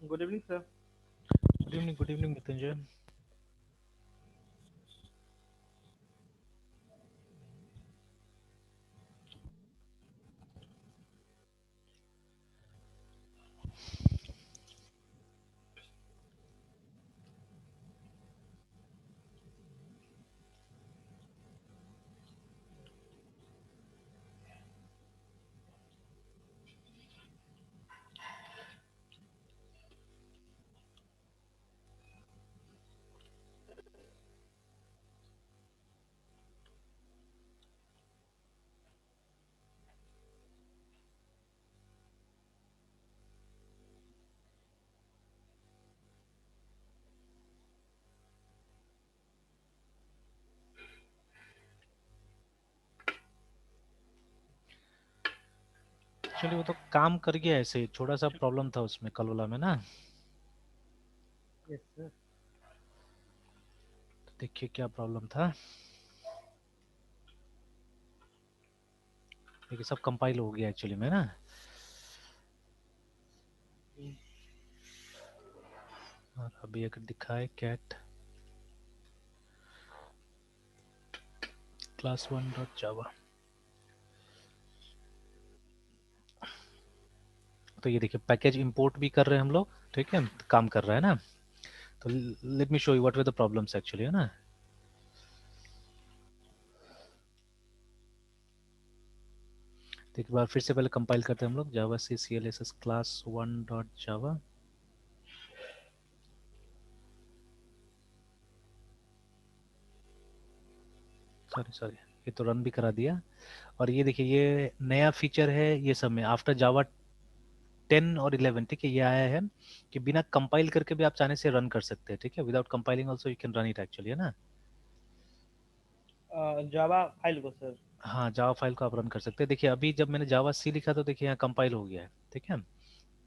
Good evening sir. Good evening Mrityunjay. Actually वो तो काम कर गया ऐसे ही, थोड़ा सा प्रॉब्लम था उसमें कल वाला में ना। Yes sir. तो देखिए क्या प्रॉब्लम था। देखिए सब कंपाइल हो गया एक्चुअली में ना। और अभी अगर दिखाए कैट क्लास 1.java, तो ये देखिए पैकेज इंपोर्ट भी कर रहे हैं हम लोग। ठीक है, काम कर रहा है ना। तो let me show you what were the problems actually, है ना। तो एक बार फिर से पहले कंपाइल करते हैं हम लोग Java C C L S S class 1.java। Sorry sorry, ये तो रन भी करा दिया। और ये देखिए ये नया फीचर है ये सब में आफ्टर जावा 10 और 11। ठीक है, ये आया है कि बिना कंपाइल करके भी आप चाहने से रन कर सकते हैं। ठीक है, without compiling also you can run it actually, है ना। जावा फाइल को सर। हाँ, जावा फाइल को आप रन कर सकते हैं। देखिए अभी जब मैंने जावा सी लिखा तो देखिए यहाँ कंपाइल हो गया है। ठीक है,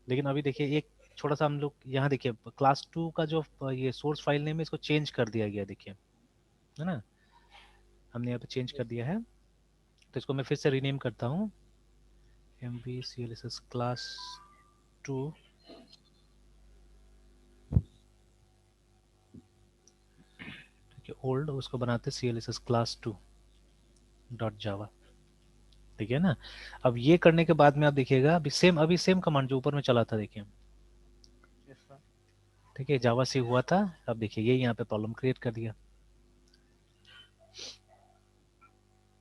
लेकिन अभी देखिए एक छोटा सा हम लोग यहाँ देखिए क्लास 2 का जो ये सोर्स फाइल नेम है इसको चेंज कर दिया गया, देखिए, है ना। हमने यहाँ पे चेंज कर यस दिया सर। है। तो इसको मैं फिर से रीनेम करता हूँ, M V C L S S class 2। ठीक है, ओल्ड उसको बनाते C L S S class 2.java। ठीक है ना। अब ये करने के बाद में आप देखिएगा अभी सेम कमांड जो ऊपर में चला था, देखिए। Yes sir. ठीक है, जावा से हुआ था। अब देखिए ये यहाँ पे प्रॉब्लम क्रिएट कर दिया।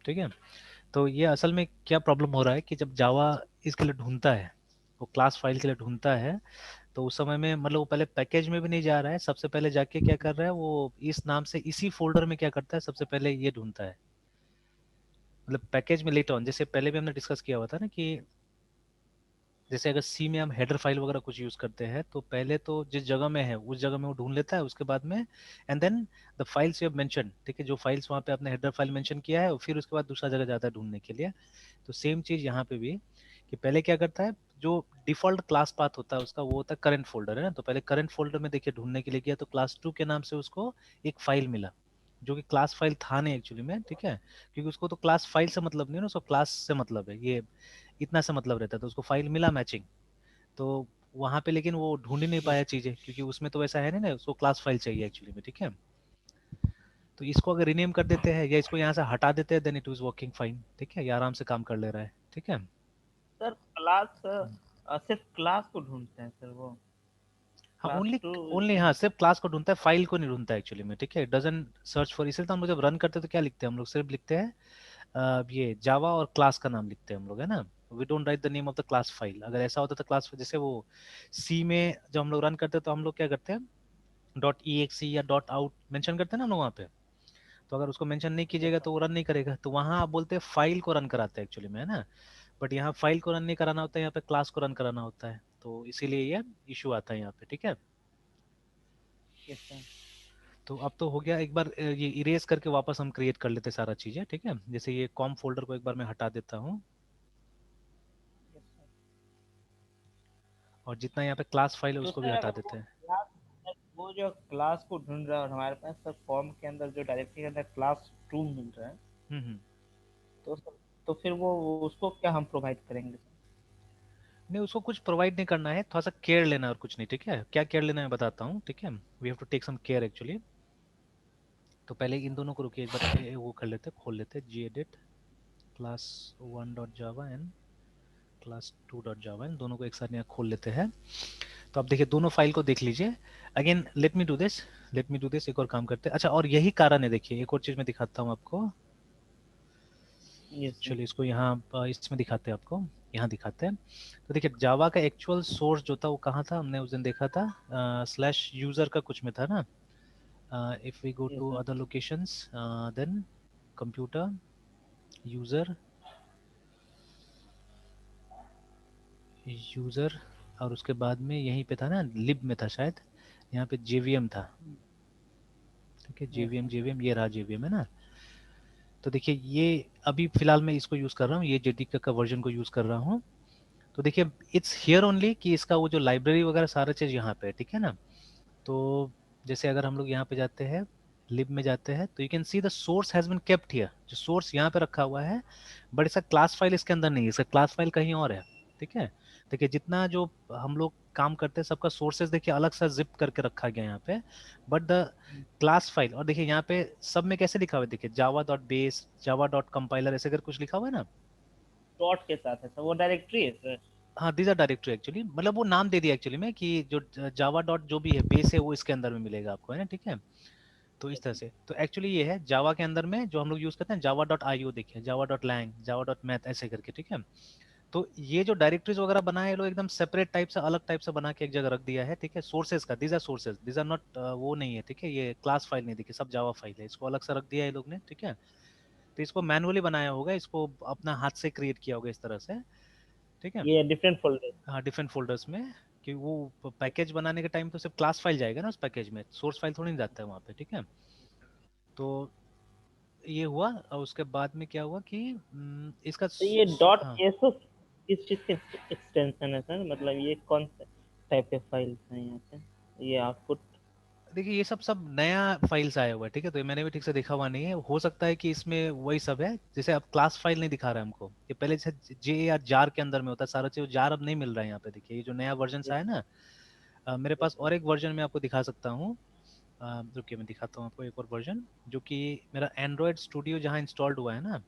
ठीक है, तो ये असल में क्या प्रॉब्लम हो रहा है कि जब जावा इसके लिए ढूंढता है, वो क्लास फाइल के लिए ढूंढता है, तो उस समय में मतलब वो पहले पैकेज में भी नहीं जा रहा है। सबसे पहले जाके क्या कर रहा है, वो इस नाम से इसी फोल्डर में क्या करता है, सबसे पहले ये ढूंढता है। मतलब पैकेज में लेट ऑन, जैसे पहले भी हमने डिस्कस किया हुआ था ना कि जैसे अगर सी में हम हेडर फाइल वगैरह कुछ यूज करते हैं तो पहले तो जिस जगह में है उस जगह में वो ढूंढ लेता है, उसके बाद में and then the files you have mention. ठीक है, जो फाइल्स वहाँ पे आपने हेडर फाइल मेंशन किया है, फिर उसके बाद दूसरा जगह जाता है ढूंढने के लिए। तो सेम चीज यहाँ पे भी कि पहले क्या करता है, जो डिफॉल्ट क्लास पाथ होता है उसका वो होता है करंट फोल्डर, है ना। तो पहले करंट फोल्डर में देखिए ढूंढने के लिए गया तो क्लास 2 के नाम से उसको एक फाइल मिला, जो कि क्लास फाइल था नहीं एक्चुअली में। ठीक है, क्योंकि उसको तो क्लास फाइल से मतलब नहीं है ना, उसको क्लास से मतलब है, ये इतना से मतलब रहता है। तो उसको फाइल मिला मैचिंग, तो वहां पे लेकिन वो ढूंढ ही नहीं यस पाया चीजें, क्योंकि उसमें तो वैसा है नहीं ना, उसको क्लास फाइल चाहिए एक्चुअली में। ठीक है, तो इसको अगर रिनेम कर देते हैं या इसको यहाँ से हटा देते हैं then it was working fine. ठीक है, ये आराम से काम कर ले रहा है। ठीक है। सर क्लास सिर्फ क्लास को ढूंढते हैं सर वो। हाँ, क्लास ओनली टू। ओनली हाँ सिर्फ क्लास को ढूंढता है, फाइल को नहीं ढूंढता एक्चुअली में। ठीक है, डजंट सर्च फॉर। इसलिए तो हम लोग जब रन करते हैं तो क्या लिखते हैं हम लोग, सिर्फ लिखते हैं ये जावा और क्लास का नाम लिखते हैं हम लोग, है ना। We don't write the name of the class file. अगर ऐसा होता तो क्लास जैसे वो सी में जब हम लोग रन करते हैं तो हम लोग क्या करते हैं, डॉट ई एक्सी या डॉट आउट मेंशन करते हैं ना हम लोग वहाँ पे। तो अगर उसको मेंशन नहीं यस कीजिएगा सर। तो वो रन नहीं करेगा। तो वहाँ आप बोलते हैं फाइल को रन कराते हैं एक्चुअली में, है ना। बट यहाँ फाइल को रन नहीं कराना होता है, यहाँ पे क्लास को रन कराना होता है। तो इसीलिए ये इशू आता है यहाँ पे। ठीक है, यस सर। तो अब तो हो गया। एक बार ये इरेज करके वापस हम क्रिएट कर लेते सारा चीजें। ठीक है, जैसे ये कॉम फोल्डर को एक बार मैं हटा देता हूँ, यस सर। और जितना यहाँ पे क्लास फाइल है तो उसको भी सर हटा वो देते हैं। क्लास, वो जो क्लास को ढूंढ रहा है और हमारे पास सर फॉर्म के अंदर जो डायरेक्टरी के अंदर क्लास टू मिल रहा है, हम्म। तो सर तो फिर वो उसको क्या हम प्रोवाइड करेंगे सर? नहीं, उसको कुछ प्रोवाइड नहीं करना है, थोड़ा सा केयर लेना है और कुछ नहीं, ठीक है। क्या केयर लेना है मैं बताता हूँ, ठीक है। We have to take some care actually. तो पहले इन दोनों को रुकिए एक बार, वो कर लेते, खोल लेते, gedit class 1.java and class 2.java, इन दोनों को एक साथ यहाँ खोल लेते हैं। तो आप देखिए दोनों फाइल को देख लीजिए। Again let me do this, एक और काम करते हैं। अच्छा, और यही कारण है, देखिए एक और चीज मैं दिखाता हूँ आपको। Yes sir. चलिए इसको यहाँ इसमें दिखाते हैं आपको, यहाँ दिखाते हैं। तो देखिए जावा का एक्चुअल सोर्स जो था वो कहाँ था, हमने उस दिन देखा था स्लैश यूजर का कुछ में था ना। If we go yes to sir. Other locations, then computer, user, user, और उसके बाद में यहीं पे था ना, लिब में था शायद, यहाँ पे जेवीएम था, ठीक है। Yes JVM, sir. जेवीएम ये रहा, जेवीएम है ना। तो देखिए ये अभी फिलहाल मैं इसको यूज कर रहा हूँ, ये जेडीके का वर्जन को यूज कर रहा हूँ। तो देखिए इट्स हियर ओनली कि इसका वो जो लाइब्रेरी वगैरह सारा चीज यहाँ पे है, ठीक है ना। तो जैसे अगर हम लोग यहाँ पे जाते हैं, लिब में जाते हैं, तो you can see the source has been kept here, जो सोर्स यहाँ पे रखा हुआ है, बट इसका क्लास फाइल इसके अंदर नहीं है, इसका क्लास फाइल कहीं और है, ठीक है। देखिए जितना जो हम लोग काम करते हैं सबका सोर्सेज देखिए अलग सा जिप करके रखा गया यहाँ पे, बट द क्लास फाइल, और देखिए यहाँ पे सब में कैसे लिखा हुआ है, देखिए Java dot base, Java dot compiler, ऐसे कर कुछ लिखा हुआ है ना। डॉट के साथ है सर, वो डायरेक्टरी है सर। हाँ, दीज आर डायरेक्टरी एक्चुअली, मतलब वो नाम दे दिया एक्चुअली में कि जो जावा डॉट जो भी है बेस है वो इसके अंदर में मिलेगा आपको, है ना, ठीक है। तो इस तरह से, तो एक्चुअली ये है जावा के अंदर में जो हम लोग यूज करते हैं, जावा डॉट आई ओ, देखिए Java dot lang, Java dot math, ऐसे करके, ठीक है। तो ये जो डायरेक्टरीज वगैरह बनाए हैं लोग एकदम सेपरेट टाइप से, अलग टाइप से बना के एक जगह रख दिया है, ठीक है। सोर्सेज का, these are sources, these are not, वो नहीं है, ठीक है, ये क्लास फाइल नहीं, देखिए सब जावा फाइल है, इसको अलग से रख दिया है लोग ने, ठीक है। तो इसको मैनुअली बनाया होगा, इसको अपना हाथ से क्रिएट किया होगा इस तरह से, ठीक है। ये डिफरेंट फोल्डर। हाँ, डिफरेंट फोल्डर्स में, कि वो पैकेज बनाने के टाइम तो सिर्फ क्लास फाइल जाएगा ना उस पैकेज में, सोर्स फाइल थोड़ी नहीं जाता है वहाँ पे, ठीक है। तो ये हुआ, और उसके बाद में क्या हुआ कि इसका तो ये डॉट हाँ, एसो किस चीज के एक्सटेंशन है सर, मतलब ये कौन से टाइप के फाइल्स हैं यहाँ पे, ये आउटपुट। देखिए ये सब सब नया फाइल्स आया हुआ है, ठीक है। तो ये मैंने भी ठीक से देखा हुआ नहीं है, हो सकता है कि इसमें वही सब है, जैसे अब क्लास फाइल नहीं दिखा रहा है हमको, ये पहले जैसे जे या जार के अंदर में होता है सारा चीज, जार अब नहीं मिल रहा है यहाँ पे, देखिए ये जो नया वर्जन आया ना। मेरे पास और एक वर्जन में आपको दिखा सकता हूँ, रुकिए मैं दिखाता हूँ आपको एक और वर्जन, जो कि मेरा एंड्रॉयड स्टूडियो जहाँ इंस्टॉल्ड हुआ है ना,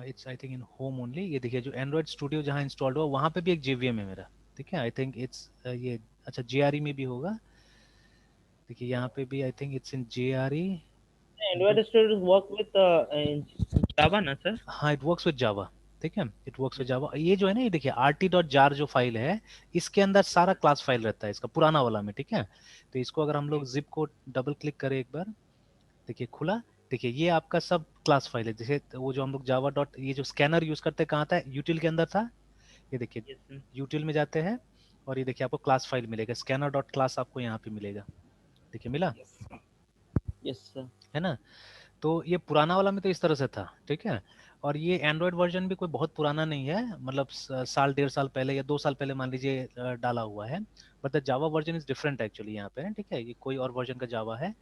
it's I think in home only, ये देखिए जो एंड्रॉयड स्टूडियो जहाँ इंस्टॉल्ड हुआ वहाँ पे भी एक जेवीएम है मेरा, ठीक है। आई थिंक इट्स ये, अच्छा जेआरई में भी होगा, देखिए यहाँ पे भी I think it's in JRE. Android studio work with Java ना सर। हाँ, इट वर्क्स विद जावा, ठीक है, इट वर्क्स विद जावा। ये जो है ना, ये देखिए आरटी डॉट जार जो फाइल है, इसके अंदर सारा क्लास फाइल रहता है इसका, पुराना वाला में, ठीक है। तो इसको अगर हम लोग जिप को डबल क्लिक करें एक बार, देखिए खुला, देखिए ये आपका सब क्लास फाइल है, जैसे वो जो हम लोग जावा डॉट, ये जो स्कैनर यूज करते हैं कहाँ था, यूटिल के अंदर था, ये देखिए यस यूटिल में जाते हैं, और ये देखिए आपको क्लास फाइल मिलेगा, स्कैनर डॉट क्लास आपको यहाँ पे मिलेगा, देखिए मिला, यस सर। है ना। तो ये पुराना वाला में तो इस तरह से था, ठीक है। और ये एंड्रॉयड वर्जन भी कोई बहुत पुराना नहीं है, मतलब साल डेढ़ साल पहले या 2 साल पहले मान लीजिए डाला हुआ है, but the Java version is different actually यहाँ पे, ठीक है, ये कोई और वर्जन का जावा है।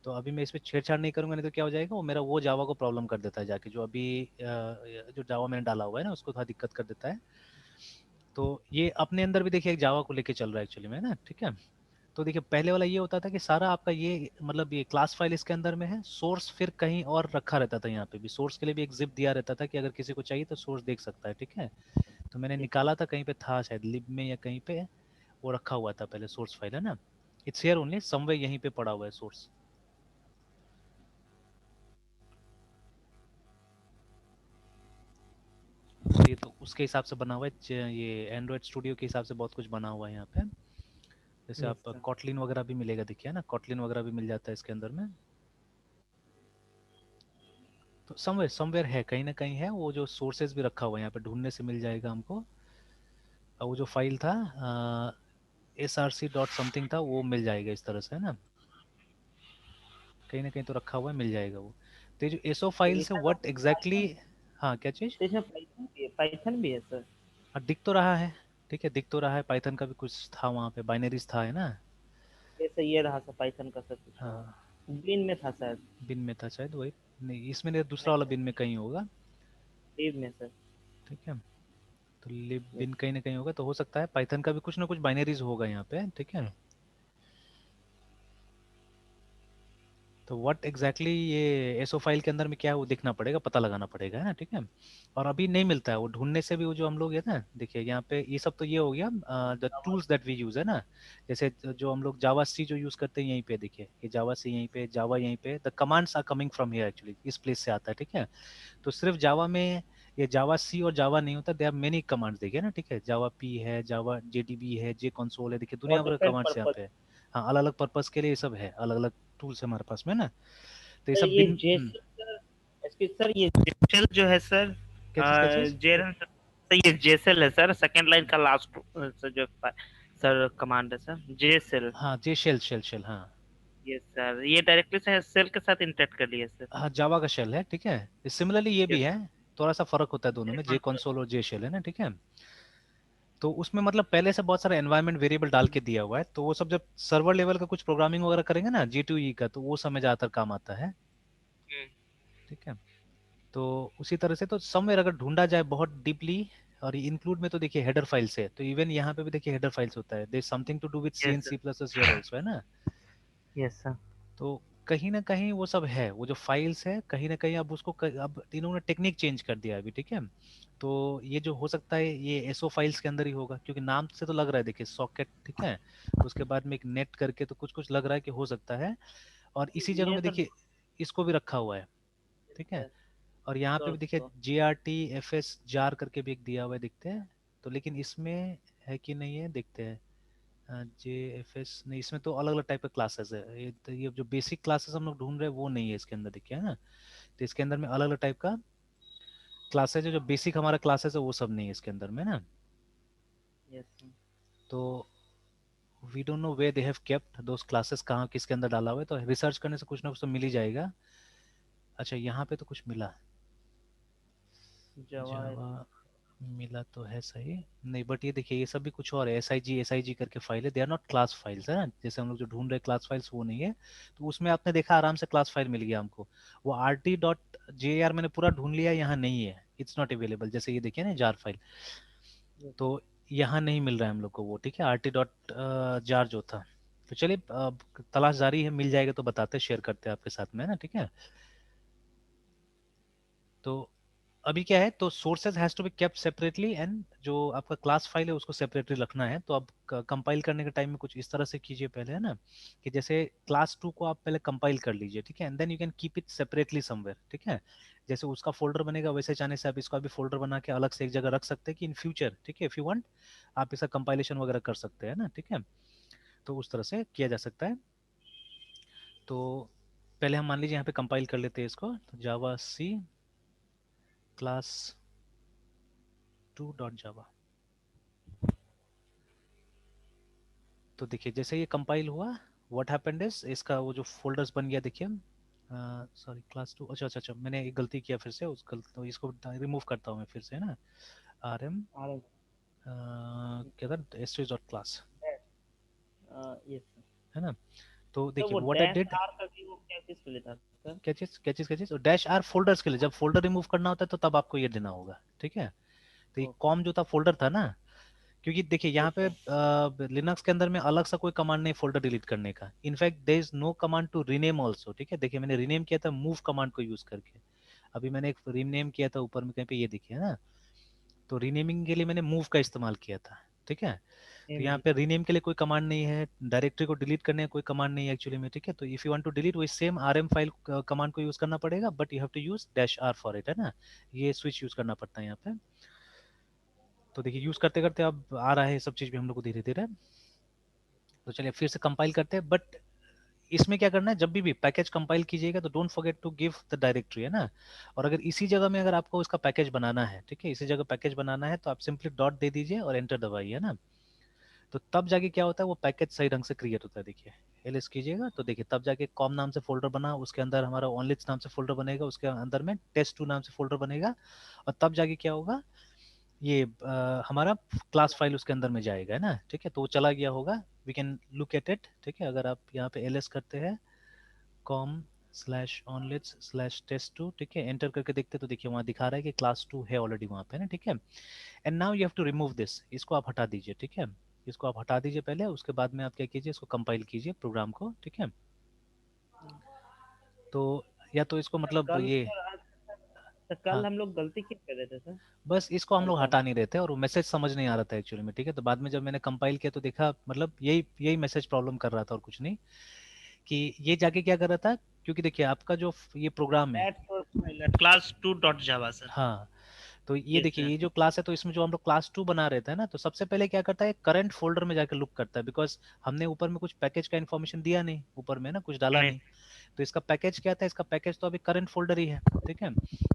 तो अभी मैं इसमें छेड़छाड़ नहीं करूंगा, नहीं तो क्या हो जाएगा, वो मेरा वो जावा को प्रॉब्लम कर देता है जाके, जो अभी जो जावा मैंने डाला हुआ है ना उसको थोड़ा दिक्कत कर देता है। तो ये अपने अंदर भी देखिए एक जावा को लेके चल रहा है एक्चुअली में ना, ठीक है। तो देखिए पहले वाला ये होता था कि सारा आपका ये मतलब ये क्लास फाइल इसके अंदर में है, सोर्स फिर कहीं और रखा रहता था, यहाँ पे भी सोर्स के लिए भी एक जिप दिया रहता था कि अगर किसी को चाहिए तो सोर्स देख सकता है, ठीक है। तो मैंने निकाला था कहीं पे था शायद लिब में या कहीं पे, वो रखा हुआ था पहले सोर्स फाइल, है ना। इट्स हियर ओनली समवेयर, यहीं पे पड़ा हुआ है सोर्स। ये तो उसके हिसाब से बना हुआ है, ये एंड्रॉयड स्टूडियो के हिसाब से बहुत कुछ बना हुआ है यहाँ पे। जैसे यस आप सर। कॉटलिन वगैरह भी मिलेगा, देखिए ना, कॉटलिन वगैरह भी मिल जाता है इसके अंदर में। तो समवेयर समवेयर है, कहीं ना कहीं है, वो जो सोर्सेज भी रखा हुआ है यहाँ पे, ढूंढने से मिल जाएगा हमको। और वो जो फाइल था src डॉट समथिंग था, वो मिल जाएगा इस तरह से, है ना, कहीं ना कहीं तो रखा हुआ है, मिल जाएगा वो। तो ये जो एसओ तो फाइल से इसमें तो व्हाट एग्जैक्टली पाइथन, हाँ क्या चीज, तो इसमें पाइथन भी है सर। हाँ दिख तो रहा है, ठीक है, दिख तो रहा है, पाइथन का भी कुछ था वहाँ पे, बाइनरीज था, है ना। जैसे ये रहा सर, पाइथन का सब कुछ था, हाँ, ग्रीन में था सर। बिन में था शायद वही, नहीं इसमें नहीं, दूसरा नहीं वाला सर, बिन में कहीं होगा, लीव में सर। ठीक है। तो लिब बिन कहीं ना कहीं होगा, तो हो सकता है पाइथन का भी कुछ ना कुछ बाइनरीज होगा यहाँ पे, ठीक है। तो व्हाट एग्जैक्टली ये एसओ फाइल के अंदर में क्या है वो देखना पड़ेगा, पता लगाना पड़ेगा, है ना, ठीक है। और अभी नहीं मिलता है वो, ढूंढने से भी वो जो हम लोग है ना, देखिए यहाँ पे ये सब तो ये हो गया the tools that we use, है ना। जैसे जो हम लोग जावा सी जो यूज करते हैं यहीं पे देखिए, ये जावा सी यहीं पे, जावा यहीं पे, the commands are coming from here actually, इस प्लेस से आता है, ठीक है। तो सिर्फ जावा में ये जावा सी और जावा नहीं होता, दे आर मेनी कमांड्स, देखिए ना, ठीक है। जावा पी है, जावा जेडीबी है, जे कंसोल है, देखिए दुनिया और भर के डिफरेंट कमांड्स यहाँ पर्पज। पे है। हाँ, अलग अलग पर्पस के लिए ये सब है, अलग अलग टूल्स है हमारे पास में ना। तो ये सर सब ये बिन जेसेल सर, इसकी सर ये जेसेल जो है सर, क्या चीज। जेरन सर, ये जेसेल है सर, सेकंड लाइन का लास्ट सर जो सर कमांड है सर, जेसेल। हाँ, जे शेल शेल शेल, हाँ। ये सर ये डायरेक्टली से सेल के साथ इंटरेक्ट कर लिया सर। हाँ, जावा का शेल है, ठीक है। सिमिलरली ये भी यस है, थोड़ा सा फर्क होता है दोनों में, जे सर। कंसोल और जे शेल, है ना, ठीक है। तो उसमें मतलब पहले से बहुत सारा एनवायरनमेंट वेरिएबल डाल के दिया हुआ है, तो वो सब जब सर्वर लेवल का कुछ प्रोग्रामिंग वगैरह करेंगे ना जी टू ई का, तो वो समय ज्यादातर काम आता है, ठीक है। तो उसी तरह से तो समवेयर अगर ढूंढा जाए बहुत डीपली, और ये इंक्लूड में तो देखिए हेडर फाइल्स है, तो इवन यहाँ पे भी देखिए हेडर फाइल्स होता है, there something to do with C yes and sir. C plus plus here also, है ना। Yes sir. तो कहीं ना कहीं वो सब है, वो जो फाइल्स है कहीं ना कहीं अब उसको अब तीनों ने टेक्निक चेंज कर दिया है अभी, ठीक है। तो ये जो हो सकता है ये एसओ फाइल्स के अंदर ही होगा, क्योंकि नाम से तो लग रहा है, देखिए सॉकेट, ठीक है। उसके बाद में एक नेट करके, तो कुछ कुछ लग रहा है कि हो सकता है। और इसी जगह ये में सर। देखिए इसको भी रखा हुआ है, ठीक है। और यहाँ पे भी देखिए तो जे R T F S jar करके भी एक दिया हुआ है, दिखते हैं। तो लेकिन इसमें है कि नहीं है, देखते हैं। जे एफ एस नहीं, इसमें तो अलग अलग टाइप के क्लासेस है, ये तो ये जो बेसिक क्लासेस हम लोग ढूंढ रहे हैं वो नहीं है इसके अंदर, देखिए, है ना। तो इसके अंदर में अलग अलग टाइप का क्लासेस है, जो बेसिक हमारा क्लासेस है वो सब नहीं है इसके अंदर में ना। Yes sir. तो we don't know where they have kept those classes, कहाँ किसके अंदर डाला हुआ है, तो रिसर्च करने से कुछ ना कुछ तो मिल ही जाएगा। अच्छा, यहाँ पे तो कुछ मिला, जावा। जावा मिला तो है सही। नहीं, बट ये देखिए ये सब भी कुछ और है, एस आई जी करके फाइल है, they are not class files, है ना। जैसे हम लोग जो ढूंढ रहे हैं क्लास फाइल्स वो नहीं है। तो उसमें आपने देखा आराम से क्लास फाइल मिल गया हमको। वो R T dot J are मैंने पूरा ढूंढ लिया, यहाँ नहीं है, इट्स नॉट अवेलेबल, जैसे ये देखिए ना जार फाइल। तो यहाँ नहीं मिल रहा है हम लोग को वो, ठीक है, आर टी डॉट जार जो था। तो चलिए तलाश जारी है, मिल जाएगा तो बताते, शेयर करते हैं आपके साथ में, है ना, ठीक है। तो अभी क्या है, तो sources has to be kept separately, and जो आपका क्लास फाइल है उसको सेपरेटली रखना है। तो अब कंपाइल करने के टाइम में कुछ इस तरह से कीजिए पहले, है ना, कि जैसे क्लास टू को आप पहले कंपाइल कर लीजिए, ठीक है, and then you can keep it separately somewhere, ठीक है। जैसे उसका फोल्डर बनेगा वैसे चाहने से आप इसका भी फोल्डर बना के अलग से एक जगह रख सकते हैं, कि इन फ्यूचर, ठीक है, इफ यू वांट आप इसका कंपाइलेशन वगैरह कर सकते हैं ना, ठीक है। तो उस तरह से किया जा सकता है। तो पहले हम मान लीजिए यहाँ पे कंपाइल कर लेते हैं इसको, तो जावा सी क्लास टू डॉट जावा। तो देखिए जैसे ये कंपाइल हुआ, व्हाट हैपेंड इज, इसका वो जो फोल्डर्स बन गया, देखिए, सॉरी क्लास टू, अच्छा अच्छा अच्छा, मैंने एक गलती किया फिर से, उस गलत तो इसको रिमूव करता हूँ मैं फिर से, है ना। आर एम आर क्या था, S dot class, yes sir. है ना। तो तो देखिए वो what I dash did, R का भी वो क्या चीज के लिए था सर? क्या चीज डैश आर फोल्डर्स के लिए, जब फोल्डर रिमूव करना होता है तो तब आपको ये देना होगा, ठीक है। तो ये ओके। कॉम जो था फोल्डर था ना, क्योंकि देखिए यहाँ यस पे सर। लिनक्स के अंदर में अलग सा कोई कमांड नहीं फोल्डर डिलीट करने का, in fact there is no command to rename also, ठीक है। देखिए मैंने रीनेम किया था मूव कमांड को यूज करके, अभी मैंने एक रीनेम किया था ऊपर में कहीं पे, ये देखिए ना। तो रीनेमिंग के लिए मैंने मूव का इस्तेमाल किया था, ठीक है। तो यहाँ पे रीनेम के लिए कोई कमांड नहीं है, डायरेक्टरी को डिलीट करने का कोई कमांड नहीं है एक्चुअली में, ठीक है। तो if you want to delete वही सेम आरएम फाइल कमांड को यूज करना पड़ेगा, but you have to use dash R for it, है ना। ये स्विच यूज करना पड़ता है यहाँ पे। तो देखिए यूज करते करते अब आ रहा है ये सब चीज भी हम लोग को धीरे धीरे। तो चलिए फिर से कंपाइल करते हैं, बट इसमें क्या करना है, जब भी पैकेज कंपाइल कीजिएगा तो don't forget to give the directory, है ना। और अगर इसी जगह में अगर आपको इसका पैकेज बनाना है, ठीक है, इसी जगह पैकेज बनाना है, तो आप सिंपली डॉट दे दीजिए और एंटर दबाइए, है ना। तो तब जाके क्या होता है, वो पैकेज सही ढंग से क्रिएट होता है, देखिए एलएस कीजिएगा तो देखिए तब जाके कॉम नाम से फोल्डर बना, उसके अंदर हमारा ओनलिट्स नाम से फोल्डर बनेगा, उसके अंदर में टेस्ट टू नाम से फोल्डर बनेगा। और तब जाके क्या होगा, ये हमारा क्लास फाइल उसके अंदर में जाएगा, है ना, ठीक है। तो वो चला गया होगा, we can look at it, ठीक है। अगर आप यहाँ पे एलएस करते हैं कॉम /onlets/test2, ठीक है, एंटर करके देखते तो देखिए वहाँ दिखा रहा है कि क्लास 2 है ऑलरेडी वहाँ पे ना, ठीक है। And now you have to remove this, इसको आप हटा दीजिए, ठीक है। इसको आप हटा दीजिए पहले, उसके बाद में आप क्या कीजिए, इसको कंपाइल कीजिए प्रोग्राम को, ठीक है। तो या तो इसको मतलब कल ये, सर आज सर, हाँ, कल हम लोग गलती क्यों कर रहे थे सर? बस इसको हम लोग अल्फा हटा में। नहीं रहे थे और वो मैसेज समझ नहीं आ रहा था एक्चुअली में, ठीक है। तो बाद में जब मैंने कंपाइल किया तो देखा मतलब यही यही मैसेज प्रॉब्लम कर रहा था और कुछ नहीं, कि ये जाके क्या कर रहा था, क्योंकि देखिए आपका जो ये प्रोग्राम है, class to dot Java sir. हाँ, तो ये यस देखिए सर। ये जो क्लास है, तो इसमें जो हम लोग क्लास 2 बना रहे थे ना, तो सबसे पहले क्या करता है, करंट फोल्डर में जाकर लुक करता है, बिकॉज हमने ऊपर में कुछ पैकेज का इन्फॉर्मेशन दिया नहीं, ऊपर में ना कुछ डाला नहीं। नहीं। तो इसका पैकेज क्या था, इसका पैकेज तो अभी करंट फोल्डर ही है, ठीक है।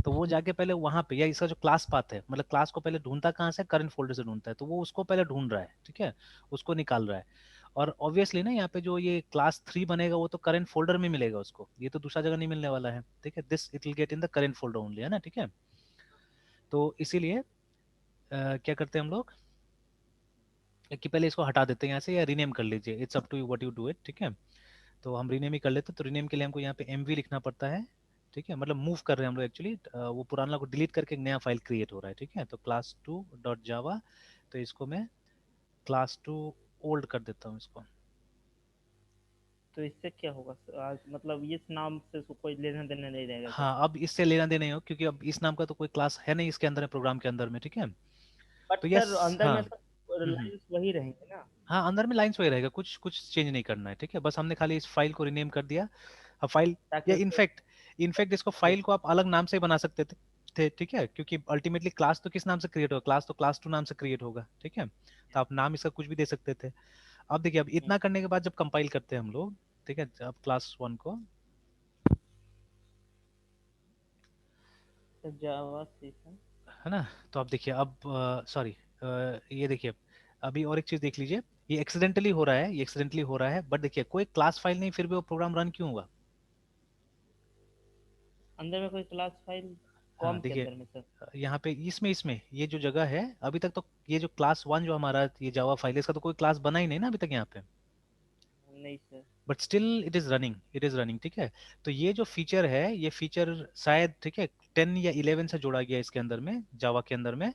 तो वो जाके पहले वहां पे, या इसका जो क्लास पाथ है, मतलब क्लास को पहले ढूंढता कहाँ से, करंट फोल्डर से ढूंढता है, तो वो उसको पहले ढूंढ रहा है, ठीक है, उसको निकाल रहा है। और ऑब्वियसली ना यहाँ पे जो ये क्लास 3 बनेगा वो तो करंट फोल्डर में मिलेगा उसको, ये तो दूसरा जगह नहीं मिलने वाला है, ठीक है। This it will get in the current folder only, है ना, ठीक है। तो इसीलिए क्या करते हैं हम लोग कि पहले इसको हटा देते हैं यहाँ से, या रीनेम कर लीजिए, it's up to you what you do it, ठीक है। तो हम रीनेम ही कर लेते हैं, तो रीनेम के लिए हमको यहाँ पे एमवी लिखना पड़ता है, ठीक है, मतलब मूव कर रहे हैं हम लोग एक्चुअली, वो पुराना को डिलीट करके एक नया फाइल क्रिएट हो रहा है, ठीक है। तो क्लास 2 डॉट जावा, तो इसको मैं क्लास 2 ओल्ड कर देता हूँ इसको। तो इससे क्या होगा सर? आज मतलब इस नाम से उसको कोई लेना देना नहीं रहेगा क्या? हाँ, अब इससे लेना देना ही हो, क्योंकि अब इस नाम का तो कोई क्लास है नहीं इसके अंदर है, प्रोग्राम के अंदर में, ठीक है। बट तो सर यस, अंदर हाँ, में सर लाइन्स वही रहेंगे ना? हाँ, अंदर में लाइन्स वही रहेगा, कुछ कुछ चेंज नहीं करना है, ठीक है। बस हमने खाली इस फाइल को रीनेम कर दिया। अब फाइल, या ताकि उसको। इनफैक्ट इनफैक्ट इसको फाइल को आप अलग नाम से बना सकते थे, ठीक है, क्योंकि अल्टीमेटली क्लास तो किस नाम से क्रिएट होगा, क्लास तो क्लास 2 नाम से क्रिएट होगा, ठीक है। तो आप नाम इसका कुछ भी दे सकते थे। अब देखिए, अब इतना करने के बाद जब कंपाइल करते हैं हम लोग, ठीक है, अब क्लास 1 को, जावा सी सर। है ना। तो अब देखिए, अब सॉरी, ये देखिए, अभी और एक चीज देख लीजिए, ये एक्सीडेंटली हो रहा है, ये एक्सीडेंटली हो रहा है, बट देखिए कोई क्लास फाइल नहीं, फिर भी वो प्रोग्राम रन क्यों हुआ। अंदर में कोई क्लास फाइल हाँ कॉम के देखिए, अंदर में सर? यहाँ पे इसमें इसमें ये जो जगह है, अभी तक तो ये जो क्लास 1 जो हमारा ये जावा फाइल है, इसका तो कोई क्लास बना ही नहीं ना अभी तक यहाँ पे, नहीं sir. But still it is running, ठीक है। तो ये जो फीचर है, ये फीचर शायद, ठीक है, 10 या 11 से जोड़ा गया इसके अंदर में, जावा के अंदर में,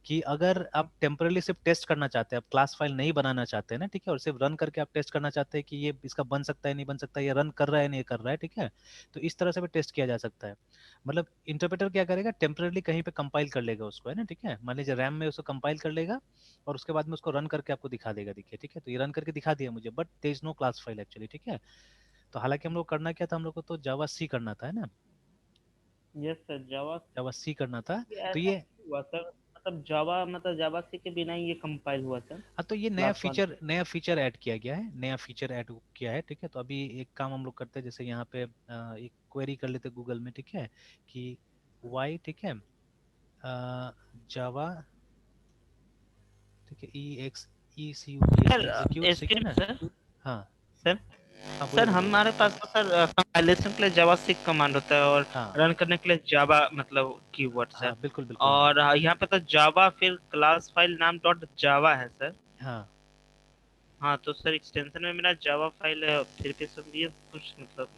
कि अगर आप टेम्परली सिर्फ टेस्ट करना चाहते हैं, आप क्लास फाइल नहीं बनाना चाहते हैं ना, ठीक है, और सिर्फ रन करके आप टेस्ट करना चाहते हैं कि ये इसका बन सकता है नहीं बन सकता, ये रन कर रहा है नहीं कर रहा है, ठीक है, तो इस तरह से भी टेस्ट किया जा सकता है। मतलब इंटरप्रेटर क्या करेगा, टेम्परली कहीं पे कंपाइल कर लेगा उसको, है ना, ठीक है, मान लीजिए रैम में उसको कंपाइल कर लेगा, और उसके बाद में उसको रन करके आपको दिखा देगा, देखिए, ठीक है, तो ये रन करके दिखा दिया मुझे, but there is no class file actually, ठीक है। तो हालांकि हम लोग करना क्या था, हम लोग को तो जावा सी करना था, है ना, यस सर जावा। जावा सी करना था। ये तो ऐसा ये, क्यों हुआ सर? मतलब जावा, मतलब जावा सी के बिना ही ये कंपाइल हुआ सर? हाँ, तो ये क्लास वन। नया फीचर ऐड किया गया है, नया फीचर ऐड किया है, ठीक है। तो अभी एक काम हम लोग करते हैं, जैसे यहाँ पे एक क्वेरी कर लेते गूगल में, ठीक है, कि वाई, ठीक है, जावा, ठीक है, EXECUT सर एग्जीक्यूट, ठीक है एक्सक्यूज ना। सर। हाँ, सर हाँ, बोलिए सर बोलिए। हमारे पास तो सर कंपाइलेशन के लिए जावा सीक कमांड होता है, और हाँ, रन करने के लिए जावा मतलब कीवर्ड सर। हाँ, बिल्कुल बिल्कुल, हाँ, और यहाँ पे तो जावा फिर क्लास फाइल नाम डॉट जावा है सर। हाँ, हाँ तो सर एक्सटेंशन में मेरा जावा फाइल है, फिर भी सब ये कुछ मतलब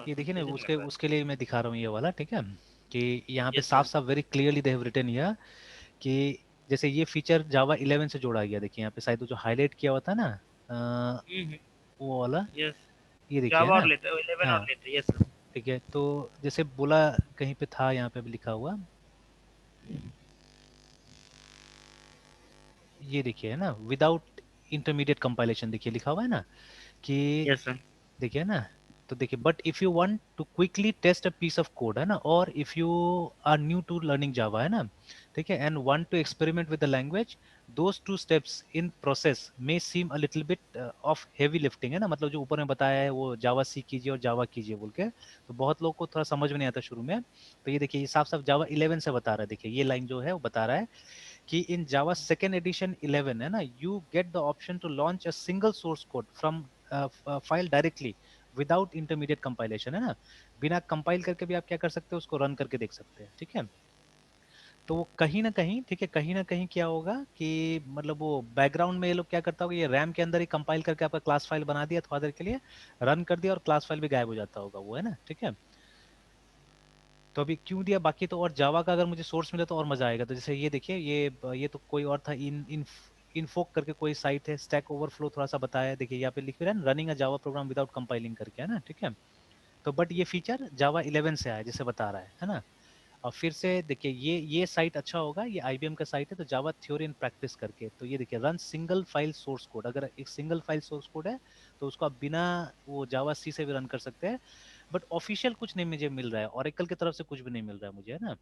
ये देखिए ना, कंफ्यूजन उसके लग रहा उसके लिए मैं दिखा रहा हूँ ये वाला, ठीक है, कि यहाँ है। पे यस साफ सर। साफ very clearly they have written here, कि जैसे ये फीचर जावा 11 से जोड़ा गया, देखिए यहाँ पे शायद वो जो हाईलाइट किया हुआ था ना, वो वाला, यस। ये देखिए, है जावा और ना। लेटर 11 और हाँ, लेटर, यस सर। ठीक है, तो जैसे बोला, कहीं पे था यहाँ पे भी लिखा हुआ, ये देखिए, है ना, विदाउट इंटरमीडिएट कंपाइलेशन, देखिए लिखा हुआ है ना, कि यस सर। देखिए ना, तो देखिए, but if you want to quickly test a piece of code, है ना, और if you are new to learning Java, है ना, ठीक है, and want to experiment with the language, those two steps in process may seem a little bit of heavy lifting, है ना, मतलब जो ऊपर में बताया है वो जावा सी कीजिए और जावा कीजिए बोल के, तो बहुत लोग को थोड़ा समझ में नहीं आता शुरू में। तो ये देखिए, ये साफ साफ जावा 11 से बता रहा है, देखिए ये लाइन जो है वो बता रहा है कि इन जावा सेकेंड एडिशन 11, है ना, you get the option to launch a single source code from file directly without intermediate compilation, है ना, बिना कंपाइल करके भी आप क्या कर सकते हो, उसको रन करके देख सकते हैं, ठीक है। तो वो कहीं ना कहीं, ठीक है, कहीं ना कहीं क्या होगा कि मतलब वो बैकग्राउंड में ये लोग क्या करता होगा, ये रैम के अंदर ही कंपाइल करके आपका क्लास फाइल बना दिया थोड़ा देर के लिए, रन कर दिया, और क्लास फाइल भी गायब हो जाता होगा वो, है ना, ठीक है। तो अभी क्यों दिया बाकी, तो और जावा का अगर मुझे सोर्स मिले तो और मजा आएगा। तो जैसे ये देखिए, ये तो कोई और था, इन इन इन्फोक करके कोई साइट है, स्टैक ओवरफ्लो थोड़ा सा बताया है, देखिए यहाँ पे लिख रहा है running a Java program without compiling करके, है ना, ठीक है। तो बट ये फीचर जावा 11 से आया है, जैसे बता रहा है ना। और फिर से देखिए, ये साइट अच्छा होगा, ये आईबीएम का साइट है, तो जावा थ्योरी एंड प्रैक्टिस करके, तो ये देखिए run single file source code, अगर एक सिंगल फाइल सोर्स कोड है तो उसको आप बिना वो जावा सी से भी रन कर सकते हैं। बट ऑफिशियल कुछ नहीं मुझे मिल रहा है, ओरेकल की तरफ से कुछ भी नहीं मिल रहा है मुझे, है ना।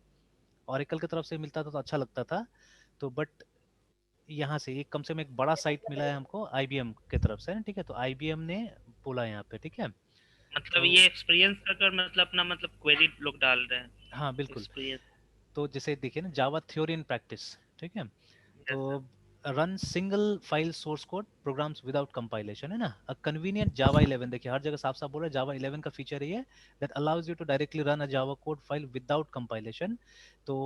ओरेकल की तरफ से मिलता था तो अच्छा लगता था। तो बट यहाँ से एक कम से कम एक बड़ा साइट मिला है हमको आईबीएम की तरफ से, ठीक है, तो आईबीएम ने बोला यहाँ पे, ठीक है। मतलब तो ये एक्सपीरियंस अगर मतलब अपना मतलब क्वेरी लोग डाल रहे हैं, हाँ बिल्कुल। एक्सपीरियंस। तो जैसे देखिए ना, जावा थ्योरी एंड प्रैक्टिस, ठीक है। तो yes sir. Run single file source code programs without compilation, है ना, अ कन्वीनियंट जावा 11, देखिए हर जगह साफ साफ बोल रहा है जावा 11 का फीचर ये है, that allows you to directly run a Java code file without compilation. तो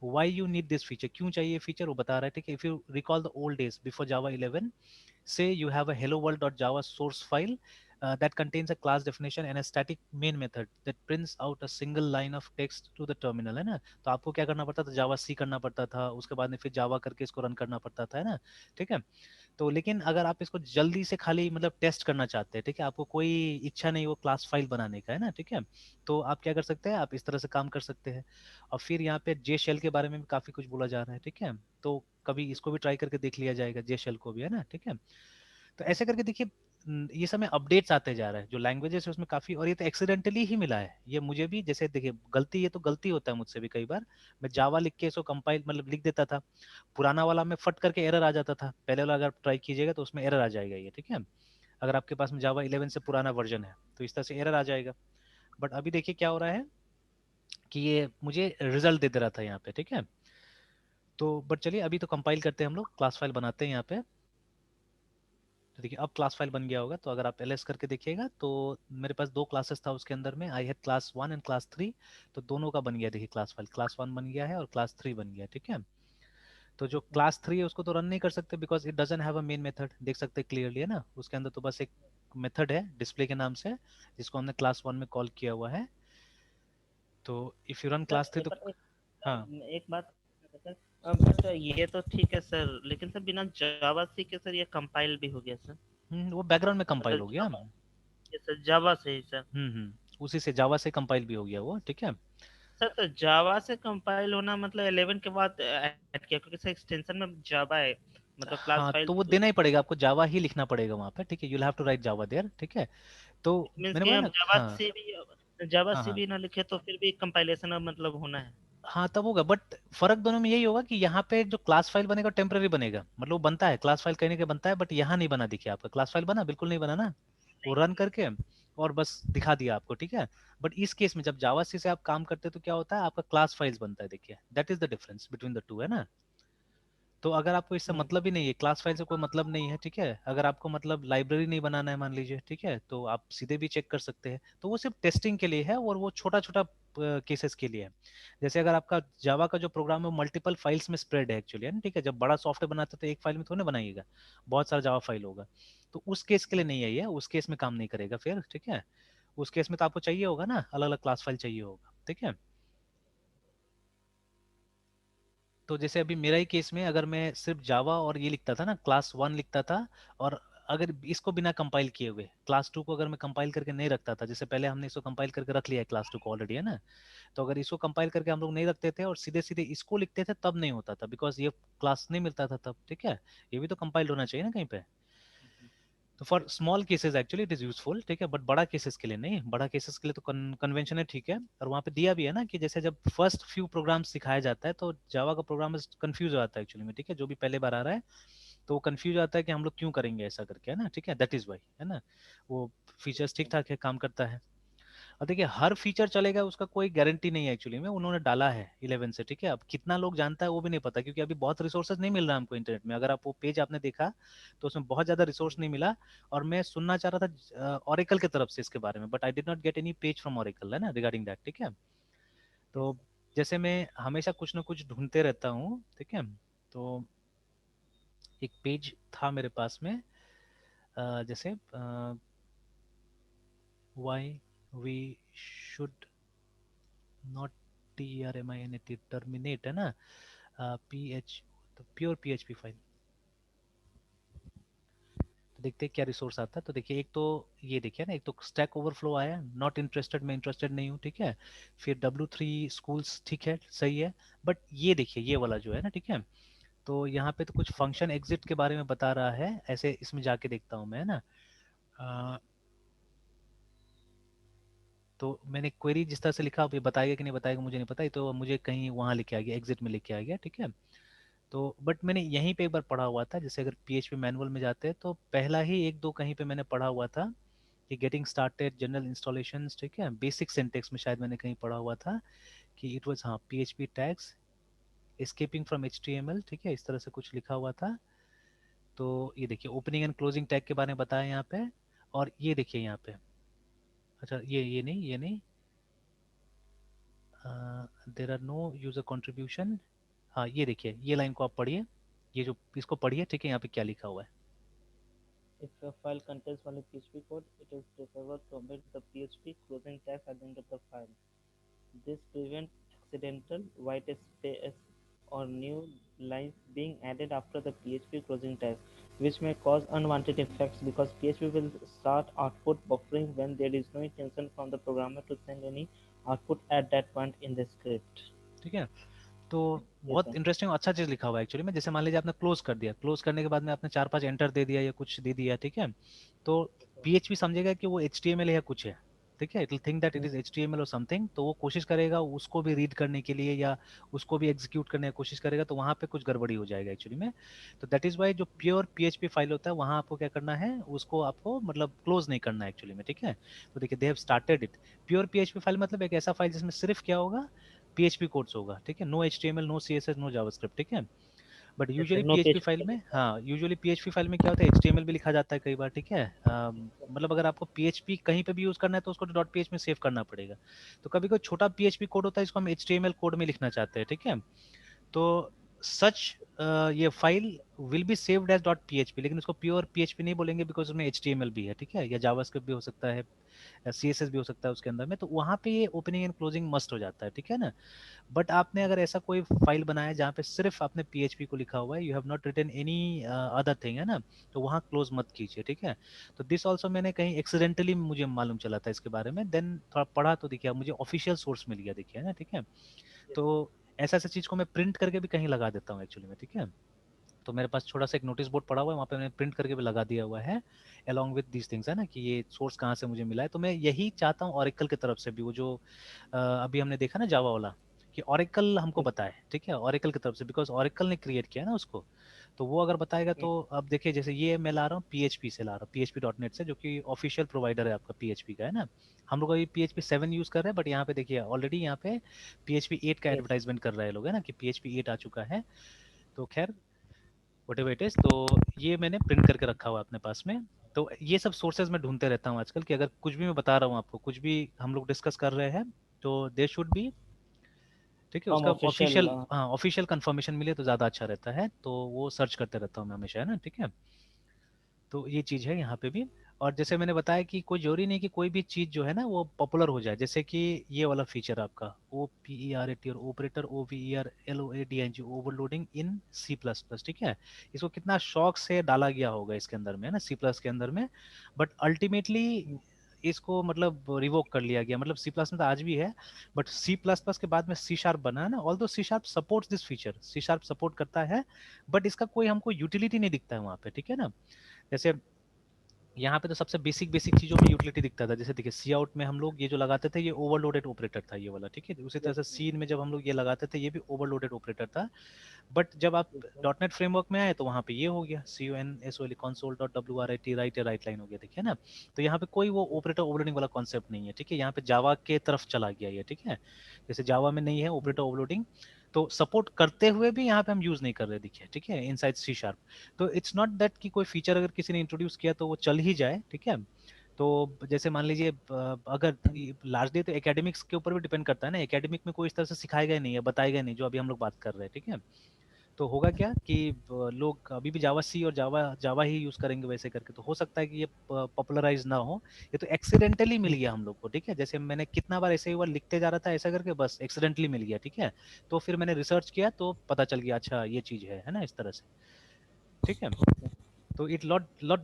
why you need this feature, क्यों चाहिए ये फीचर, वो बता रहा है, ठीक है। If you recall the old days before Java 11, say you have a hello world.java source file that contains a class definition and a static main method that prints out a single line of text to the terminal, है ना। तो आपको क्या करना पड़ता था, जावा सी करना पड़ता था, उसके बाद में फिर जावा करके इसको रन करना पड़ता था, है ना, ठीक है। तो लेकिन अगर आप इसको जल्दी से खाली मतलब टेस्ट करना चाहते हैं, ठीक है, आपको कोई इच्छा नहीं वो क्लास फाइल बनाने का, है ना, ठीक है, तो आप क्या कर सकते हैं, आप इस तरह से काम कर सकते हैं। और फिर यहाँ पे जे शेल के बारे में भी काफी कुछ बोला जा रहा है, ठीक है। तो कभी इसको भी ट्राई करके देख लिया जाएगा, जे शेल को भी, है ना, ठीक है। तो ऐसे करके देखिए, ये समय अपडेट्स आते जा रहा है, जो लैंग्वेजेस है उसमें काफी, और ये तो एक्सीडेंटली ही मिला है ये मुझे भी, जैसे देखिए गलती, ये तो गलती होता है मुझसे भी कई बार, मैं जावा लिख के इसको कंपाइल मतलब लिख देता था, पुराना वाला में फट करके एरर आ जाता था, पहले वाला अगर ट्राई कीजिएगा तो उसमें एरर आ जाएगा ये, ठीक है। अगर आपके पास में जावा 11 से पुराना वर्जन है तो इस तरह से एरर आ जाएगा। बट अभी देखिए क्या हो रहा है कि ये मुझे रिजल्ट दे दे रहा था यहाँ पे, ठीक है। तो बट चलिए अभी तो कंपाइल करते हैं हम लोग, क्लास फाइल बनाते हैं यहाँ पे। तो देखिए अब क्लास फाइल बन गया होगा, तो अगर आप एलएस करके देखिएगा तो मेरे पास दो क्लासेस था उसके अंदर में, I had class 1 and class 3। तो दोनों का बन गया, देखिए क्लास फाइल, क्लास 1 बन गया है और क्लास 3 बन गया, ठीक है। तो जो क्लास 3 है उसको तो रन नहीं कर सकते, because it doesn't have a main method, देख सकते हैं क्लियरली, है ना, उसके अंदर तो बस एक मेथड है डिस्प्ले के नाम से, जिसको हमने क्लास 1 में कॉल किया हुआ है। तो if you run sir class 3 तो पर हाँ। एक बात सर, बट ये तो ठीक है सर, लेकिन सर बिना जावा से के सर ये कंपाइल भी हो गया सर। वो बैकग्राउंड में कंपाइल मतलब हो गया। जावा, ये सर जावा से ही सर। उसी से जावा से कंपाइल भी हो गया वो, ठीक है। सर तो जावा से कंपाइल होना मतलब 11 के बाद ऐड किया, क्योंकि सर एक्सटेंशन में जावा है, मतलब क्लास हाँ फाइल तो वो देना ही पड़ेगा आपको, जावा ही लिखना पड़ेगा वहाँ पे, ठीक है, you have to write Java there, ठीक है। तो मीन्स मैंने कि बोला हम ना, हाँ जावा हाँ सी हाँ भी ना लिखे तो फिर भी कंपाइलेशन मतलब होना है। हाँ तब होगा, बट फर्क दोनों में यही होगा कि यहाँ पे जो क्लास फाइल बनेगा टेम्पररी बनेगा, मतलब वो बनता है क्लास फाइल कहने के बनता है, बट यहाँ नहीं बना, देखिए आपका क्लास फाइल बना बिल्कुल नहीं बना ना, वो रन करके और बस दिखा दिया आपको, ठीक है। बट इस केस में जब जावा सी से आप काम करते हैं तो क्या होता है, आपका क्लास फाइल्स बनता है, देखिए that is the difference between the two, है ना। तो अगर आपको इससे हम्म। मतलब ही नहीं है, क्लास फाइल से कोई मतलब नहीं है, ठीक है, अगर आपको मतलब लाइब्रेरी नहीं बनाना है मान लीजिए, ठीक है, तो आप सीधे भी चेक कर सकते हैं, तो वो सिर्फ टेस्टिंग के लिए है और वो छोटा छोटा केसेस के लिए है। जैसे अगर आपका जावा का जो प्रोग्राम है मल्टीपल फाइल्स में स्प्रेड है एक्चुअली, है ना, ठीक है, जब बड़ा सॉफ्टवेयर बनाते तो एक फाइल में थोड़ी ना बनाइएगा, बहुत सारा जावा फाइल होगा, तो उस केस के लिए नहीं है ये, उस केस में काम नहीं करेगा फिर, ठीक है। उस केस में तो आपको चाहिए होगा ना, अलग अलग क्लास फाइल चाहिए होगा, ठीक है। तो जैसे अभी मेरा ही केस में अगर मैं सिर्फ जावा और ये लिखता था ना, क्लास 1 लिखता था, और अगर इसको बिना कंपाइल किए हुए क्लास 2 को अगर मैं कंपाइल करके नहीं रखता था, जैसे पहले हमने इसको कंपाइल करके रख लिया है क्लास 2 को ऑलरेडी, है ना, तो अगर इसको कंपाइल करके हम लोग नहीं रखते थे और सीधे सीधे इसको लिखते थे तब नहीं होता था, बिकॉज ये क्लास नहीं मिलता था तब, ठीक है। ये भी तो कंपाइल होना चाहिए ना कहीं पे। तो for small cases actually it is useful, ठीक है, बट बड़ा केसेस के लिए नहीं, बड़ा केसेस के लिए तो कन्वेंशन है, ठीक है। और वहाँ पे दिया भी है ना कि जैसे जब फर्स्ट फ्यू प्रोग्राम सिखाया जाता है तो जावा का प्रोग्राम कंफ्यूज हो जाता है एक्चुअली में, ठीक है, जो भी पहले बार आ रहा है तो वो कंफ्यूज आता है कि हम लोग क्यों करेंगे ऐसा करके, है ना, ठीक है, दैट इज वाई, है ना। वो फीचर्स ठीक ठाक है, काम करता है। और देखिए हर फीचर चलेगा उसका कोई गारंटी नहीं है एक्चुअली में, उन्होंने डाला है 11 से, ठीक है, अब कितना लोग जानता है वो भी नहीं पता, क्योंकि अभी बहुत रिसोर्सेज नहीं मिल रहा हमको इंटरनेट में, अगर आप वो पेज आपने देखा तो उसमें बहुत ज्यादा रिसोर्स नहीं मिला। और मैं सुनना चाह रहा था ओरेकल की तरफ से इसके बारे में, but I did not get any page from Oracle, है ना, रिगार्डिंग दैट, ठीक है। तो जैसे मैं हमेशा कुछ ना कुछ ढूंढते रहता हूँ, ठीक है, तो एक पेज था मेरे पास में, जैसे why we should not TERMINATE terminate है ना, PH, तो प्योर PHP फाइल। तो देखते हैं क्या रिसोर्स आता है। तो देखिए एक तो ये देखिए ना, एक तो स्टैक ओवरफ्लो आया, नॉट इंटरेस्टेड, मैं इंटरेस्टेड नहीं हूँ, ठीक है। फिर W3 स्कूल्स, ठीक है, सही है। बट ये देखिए ये वाला जो है ना, ठीक है, तो यहाँ पे तो कुछ फंक्शन एग्जिट के बारे में बता रहा है, ऐसे इसमें जाके देखता हूँ मैं, है ना। अ, तो मैंने क्वेरी जिस तरह से लिखा, अब ये बताएगा कि नहीं बताएगा मुझे नहीं पता, ये तो मुझे कहीं वहाँ लिखे आ गया, एग्जिट में लिखे आ गया, ठीक है। तो बट मैंने यहीं पे एक बार पढ़ा हुआ था, जैसे अगर PHP मैनुअल में जाते हैं तो पहला ही एक दो कहीं पे मैंने पढ़ा हुआ था कि गेटिंग स्टार्टेड जनरल इंस्टॉलेशंस, ठीक है, बेसिक सिंटेक्स में शायद मैंने कहीं पढ़ा हुआ था कि इट वाज, हाँ, PHP tags escaping from HTML, ठीक है, इस तरह से कुछ लिखा हुआ था। तो ये देखिए ओपनिंग एंड क्लोजिंग टैग के बारे में बताया यहाँ पे। और ये देखिए यहाँ पे, अच्छा ये नहीं, ये नहीं, there are no user contribution. हाँ ये देखिए ये लाइन को आप पढ़िए, ये जो इसको पढ़िए, ठीक है, यहाँ पे क्या लिखा हुआ है। If a file contains only PHP code, it is preferable to omit the PHP closing tag at the end of the file. This prevents accidental white space or new lines being added after the PHP closing tag, which may cause unwanted effects because PHP will start output buffering when there is no intention from the programmer to send any output at that point in the script. ठीक है, तो Yes, बहुत sir. Interesting अच्छा चीज लिखा हुआ है actually में। जैसे मान लीजिए आपने क्लोज कर दिया, क्लोज करने के बाद में आपने 4-5 एंटर दे दिया या कुछ दे दिया, ठीक है, तो PHP समझेगा कि वो HTML है कुछ है, ठीक है, it will think that it Mm. Is HTML और समथिंग, तो वो कोशिश करेगा उसको भी रीड करने के लिए या उसको भी एग्जीक्यूट करने की कोशिश करेगा, तो वहां पे कुछ गड़बड़ी हो जाएगा एक्चुअली में। तो दैट इज वाई जो प्योर PHP फाइल होता है वहां आपको क्या करना है, उसको आपको मतलब क्लोज नहीं करना है एक्चुअली में, ठीक है। तो देखिए they have started it. Pure PHP file मतलब एक ऐसा फाइल जिसमें सिर्फ क्या होगा, PHP कोड्स होगा, ठीक है, no HTML, no CSS, no JavaScript, ठीक है। But Yes, sir. Usually No PHP PHP file में, code. हाँ, यूजुअली PHP फाइल में क्या होता है, HTML भी लिखा जाता है कई बार, ठीक है। मतलब अगर आपको PHP कहीं पे भी यूज करना है तो उसको डॉट PHP में सेव करना पड़ेगा। तो कभी कोई छोटा PHP कोड होता है इसको हम HTML कोड में लिखना चाहते हैं, ठीक है। तो सच ये file will be saved as dot PHP, लेकिन उसको प्योर PHP नहीं बोलेंगे बिकॉज उसमें HTML भी है, ठीक है, या जावास्क्रिप्ट भी हो सकता है, CSS भी हो सकता है उसके अंदर में, तो वहां पे ये ओपनिंग एंड क्लोजिंग मस्ट हो जाता है, ठीक है ना। बट आपने अगर ऐसा कोई फाइल बनाया जहाँ पे सिर्फ आपने PHP को लिखा हुआ है, you have not written any other thing, है ना, तो वहाँ क्लोज मत कीजिए, ठीक है। तो दिस ऑल्सो मैंने कहीं एक्सीडेंटली मुझे मालूम चला था इसके बारे में, देन थोड़ा पढ़ा तो देखिए मुझे ऑफिशियल सोर्स मिल गया, देखिए ना, ठीक है। Yes, तो ऐसा ऐसा चीज को मैं प्रिंट करके भी कहीं लगा देता हूँ एक्चुअली में, ठीक है। तो मेरे पास छोटा सा एक नोटिस बोर्ड पड़ा हुआ है, वहाँ पे मैंने प्रिंट करके भी लगा दिया हुआ है अलॉन्ग विद दीज थिंग्स, है ना, कि ये सोर्स कहाँ से मुझे मिला है। तो मैं यही चाहता हूँ ऑरेकल की तरफ से भी, वो जो अभी हमने देखा ना जावा वाला, कि ऑरेकल हमको yes. बताए, ठीक है, ऑरेकल की तरफ से, बिकॉज ऑरेकल ने क्रिएट किया है ना उसको। तो वो अगर बताएगा Mm. तो अब देखिए जैसे ये मैं ला रहा हूँ PHP से, ला रहा हूँ PHP.net से, जो कि ऑफिशियल प्रोवाइडर है आपका PHP का, है ना। हम लोग अभी PHP 7 यूज कर रहे हैं, बट यहाँ पे देखिए ऑलरेडी यहाँ पे PHP 8 का Yes. एडवर्टाइजमेंट कर रहे हैं लोग, है ना, कि PHP 8 आ चुका है। तो खैर वट एवर इट इज, तो ये मैंने प्रिंट करके रखा हुआ है अपने पास में। तो ये सब सोर्सेज मैं ढूंढते रहता हूँ आजकल, कि अगर कुछ भी मैं बता रहा हूँ आपको, कुछ भी हम लोग डिस्कस कर रहे हैं, तो दे शुड बी, ठीक है, From उसका official. ऑफिशियल, हाँ, ऑफिशियल कंफर्मेशन मिले तो ज़्यादा अच्छा रहता है, तो वो सर्च करते रहता हूँ मैं हमेशा, है ना, ठीक है। तो ये चीज़ है यहाँ पे भी। और जैसे मैंने बताया कि कोई जरूरी नहीं कि कोई भी चीज़ जो है ना वो पॉपुलर हो जाए, जैसे कि ये वाला फीचर आपका OPERAT और ऑपरेटर OVERLOADING ओवरलोडिंग इन C++, ठीक है। इसको कितना शौक से डाला गया होगा इसके अंदर में, है ना, C+ के अंदर में, बट अल्टीमेटली Mm. इसको मतलब रिवोक कर लिया गया। मतलब C+ में तो आज भी है, बट C++ के बाद में C# बना है ना, although C# supports this feature, C# support करता है, बट इसका कोई हमको यूटिलिटी नहीं दिखता है वहाँ पे, ठीक है ना। जैसे यहाँ पे तो सबसे बेसिक बेसिक चीजों में यूटिलिटी दिखता था, जैसे देखिए सी आउट में हम लोग ये जो लगाते थे ये ओवरलोडेड ऑपरेटर था ये वाला, ठीक है। उसी तरह Yes. से Yes. सीन में जब हम लोग ये लगाते थे ये भी ओवरलोडेड ऑपरेटर था। बट जब आप Yes, sir. Dot net framework में आए तो वहाँ पे ये हो गया CONSOL console.writ right right line हो गया, देखिए ना। तो यहाँ पे कोई वो Yes. ऑपरेटर ओवरलोडिंग वाला कॉन्सेप्ट नहीं है, ठीक है। यहाँ पे जावा के तरफ चला गया ये, ठीक है। जैसे जावा में नहीं है Mm. ऑपरेटर ओवरलोडिंग, तो सपोर्ट करते हुए भी यहाँ पे हम यूज नहीं कर रहे, देखिए, ठीक है, इनसाइड C#। तो इट्स नॉट दैट कि कोई फीचर अगर किसी ने इंट्रोड्यूस किया तो वो चल ही जाए, ठीक है। तो जैसे मान लीजिए अगर लार्जली तो एकेडमिक्स के ऊपर भी डिपेंड करता है ना, एकेडमिक में कोई इस तरह से सिखाएगा ही नहीं है, बताएगा ही नहीं, जो अभी हम लोग बात कर रहे हैं, ठीक है। तो होगा क्या कि लोग अभी भी जावा सी और जावा जावा ही यूज करेंगे वैसे करके, तो हो सकता है कि ये पॉपुलराइज ना हो। ये तो एक्सीडेंटली मिल गया हम लोग को, ठीक है, जैसे मैंने कितना बार ऐसे ही हुआ, लिखते जा रहा था ऐसा करके, बस एक्सीडेंटली मिल गया, ठीक है। तो फिर मैंने रिसर्च किया तो पता चल गया, अच्छा ये चीज है ना, इस तरह से, ठीक है। तो it lot lot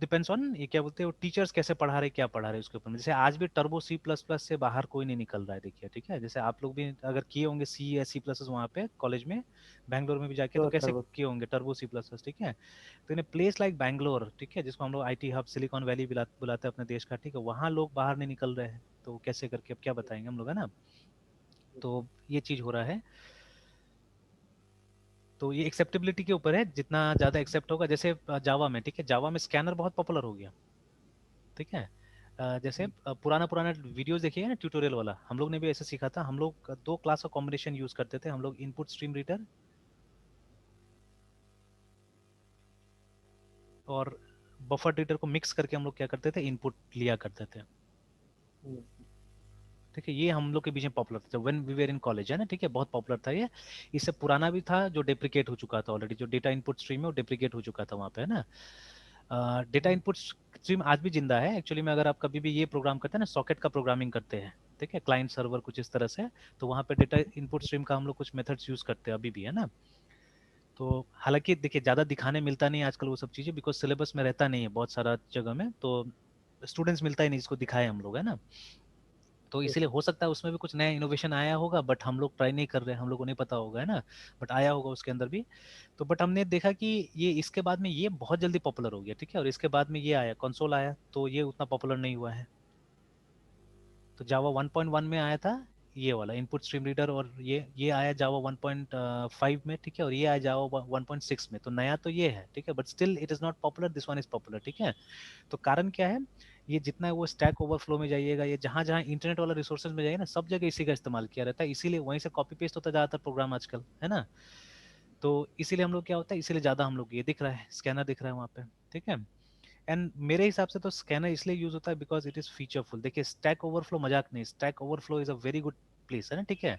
depends on, ये क्या बोलते हैं, वो टीचर्स कैसे पढ़ा रहे, क्या पढ़ा रहे उसके ऊपर में। जैसे आज भी टर्बो सी प्लस प्लस से बाहर कोई नहीं निकल रहा है, देखिए, ठीक है। जैसे आप लोग भी अगर किए होंगे सी या सी प्लस वहाँ पे कॉलेज में, बैंगलोर में भी जाके, तो तो कैसे सर्व किए होंगे टर्बो सी प्लस प्लस, ठीक है। तो इन प्लेस लाइक बैंगलोर, ठीक है, जिसको हम लोग आईटी हब, सिलिकॉन वैली बुलाते हैं अपने देश का, ठीक है, वहाँ लोग बाहर नहीं निकल रहे हैं, तो कैसे करके अब क्या बताएंगे हम लोग, है ना। तो ये चीज हो रहा है। तो ये एक्सेप्टेबिलिटी के ऊपर है, जितना ज्यादा एक्सेप्ट होगा। जैसे जावा में, ठीक है, जावा में स्कैनर बहुत पॉपुलर हो गया, ठीक है। जैसे पुराना पुराना वीडियोस देखिए ना, ट्यूटोरियल वाला, हम लोग ने भी ऐसे सीखा था। हम लोग दो क्लास का कॉम्बिनेशन यूज करते थे हम लोग, इनपुट स्ट्रीम रीडर और बफर रीडर को मिक्स करके हम लोग क्या करते थे, इनपुट लिया करते थे, ठीक है। ये हम लोग के बीच में पॉपुलर था when we were in college, है ना, ठीक है, बहुत पॉपुलर था ये। इससे पुराना भी था जो डेप्रिकेट हो चुका था ऑलरेडी, जो डेटा इनपुट स्ट्रीम है वो डेप्रिकेट हो चुका था वहाँ पे, है ना। डेटा इनपुट स्ट्रीम आज भी जिंदा है एक्चुअली में। अगर आप कभी भी ये प्रोग्राम करते हैं ना, सॉकेट का प्रोग्रामिंग करते हैं, ठीक है, क्लाइंट सर्वर कुछ इस तरह से, तो वहाँ पे डेटा इनपुट स्ट्रीम का हम लोग कुछ मेथड्स यूज करते हैं अभी भी, है ना। तो हालांकि देखिए ज़्यादा दिखाने मिलता नहीं है आजकल वो सब चीज़ें, बिकॉज सिलेबस में रहता नहीं है बहुत सारा जगह में, तो स्टूडेंट्स मिलता ही नहीं जिसको दिखाए हम लोग, है ना। तो इसीलिए हो सकता है उसमें भी कुछ नया इनोवेशन आया होगा, बट हम लोग ट्राई नहीं कर रहे हैं, हम लोग को नहीं पता होगा, है ना। बट आया होगा उसके अंदर भी। तो बट हमने देखा कि ये इसके बाद में ये बहुत जल्दी पॉपुलर हो गया, ठीक है, और इसके बाद में ये आया कंसोल आया, तो ये उतना पॉपुलर नहीं हुआ है। तो जावा 1.1 में आया था ये वाला इनपुट स्ट्रीम रीडर, और ये आया जावा 1.5 में, ठीक है, और ये आया जावा 1.6 में। तो नया तो ये है, ठीक है, but still it is not popular, this one is popular, ठीक है। तो कारण क्या है, ये जितना वो स्टैक ओवरफ्लो में जाइएगा, ये जहां जहां इंटरनेट वाला रिसोर्सेज में जाइए ना, सब जगह इसी का इस्तेमाल किया रहता है, इसीलिए वहीं से कॉपी पेस्ट होता है ज्यादातर प्रोग्राम आजकल, है ना। तो इसीलिए हम लोग क्या होता है, इसीलिए ज्यादा हम लोग ये दिख रहा है, स्कैनर दिख रहा है वहाँ पे, ठीक है। एंड मेरे हिसाब से तो स्कैनर इसलिए यूज होता है बिकॉज इट इज फीचरफुल। देखिए स्टैक ओवरफ्लो मजाक नहीं, stack overflow is a very good place, है ना, ठीक है।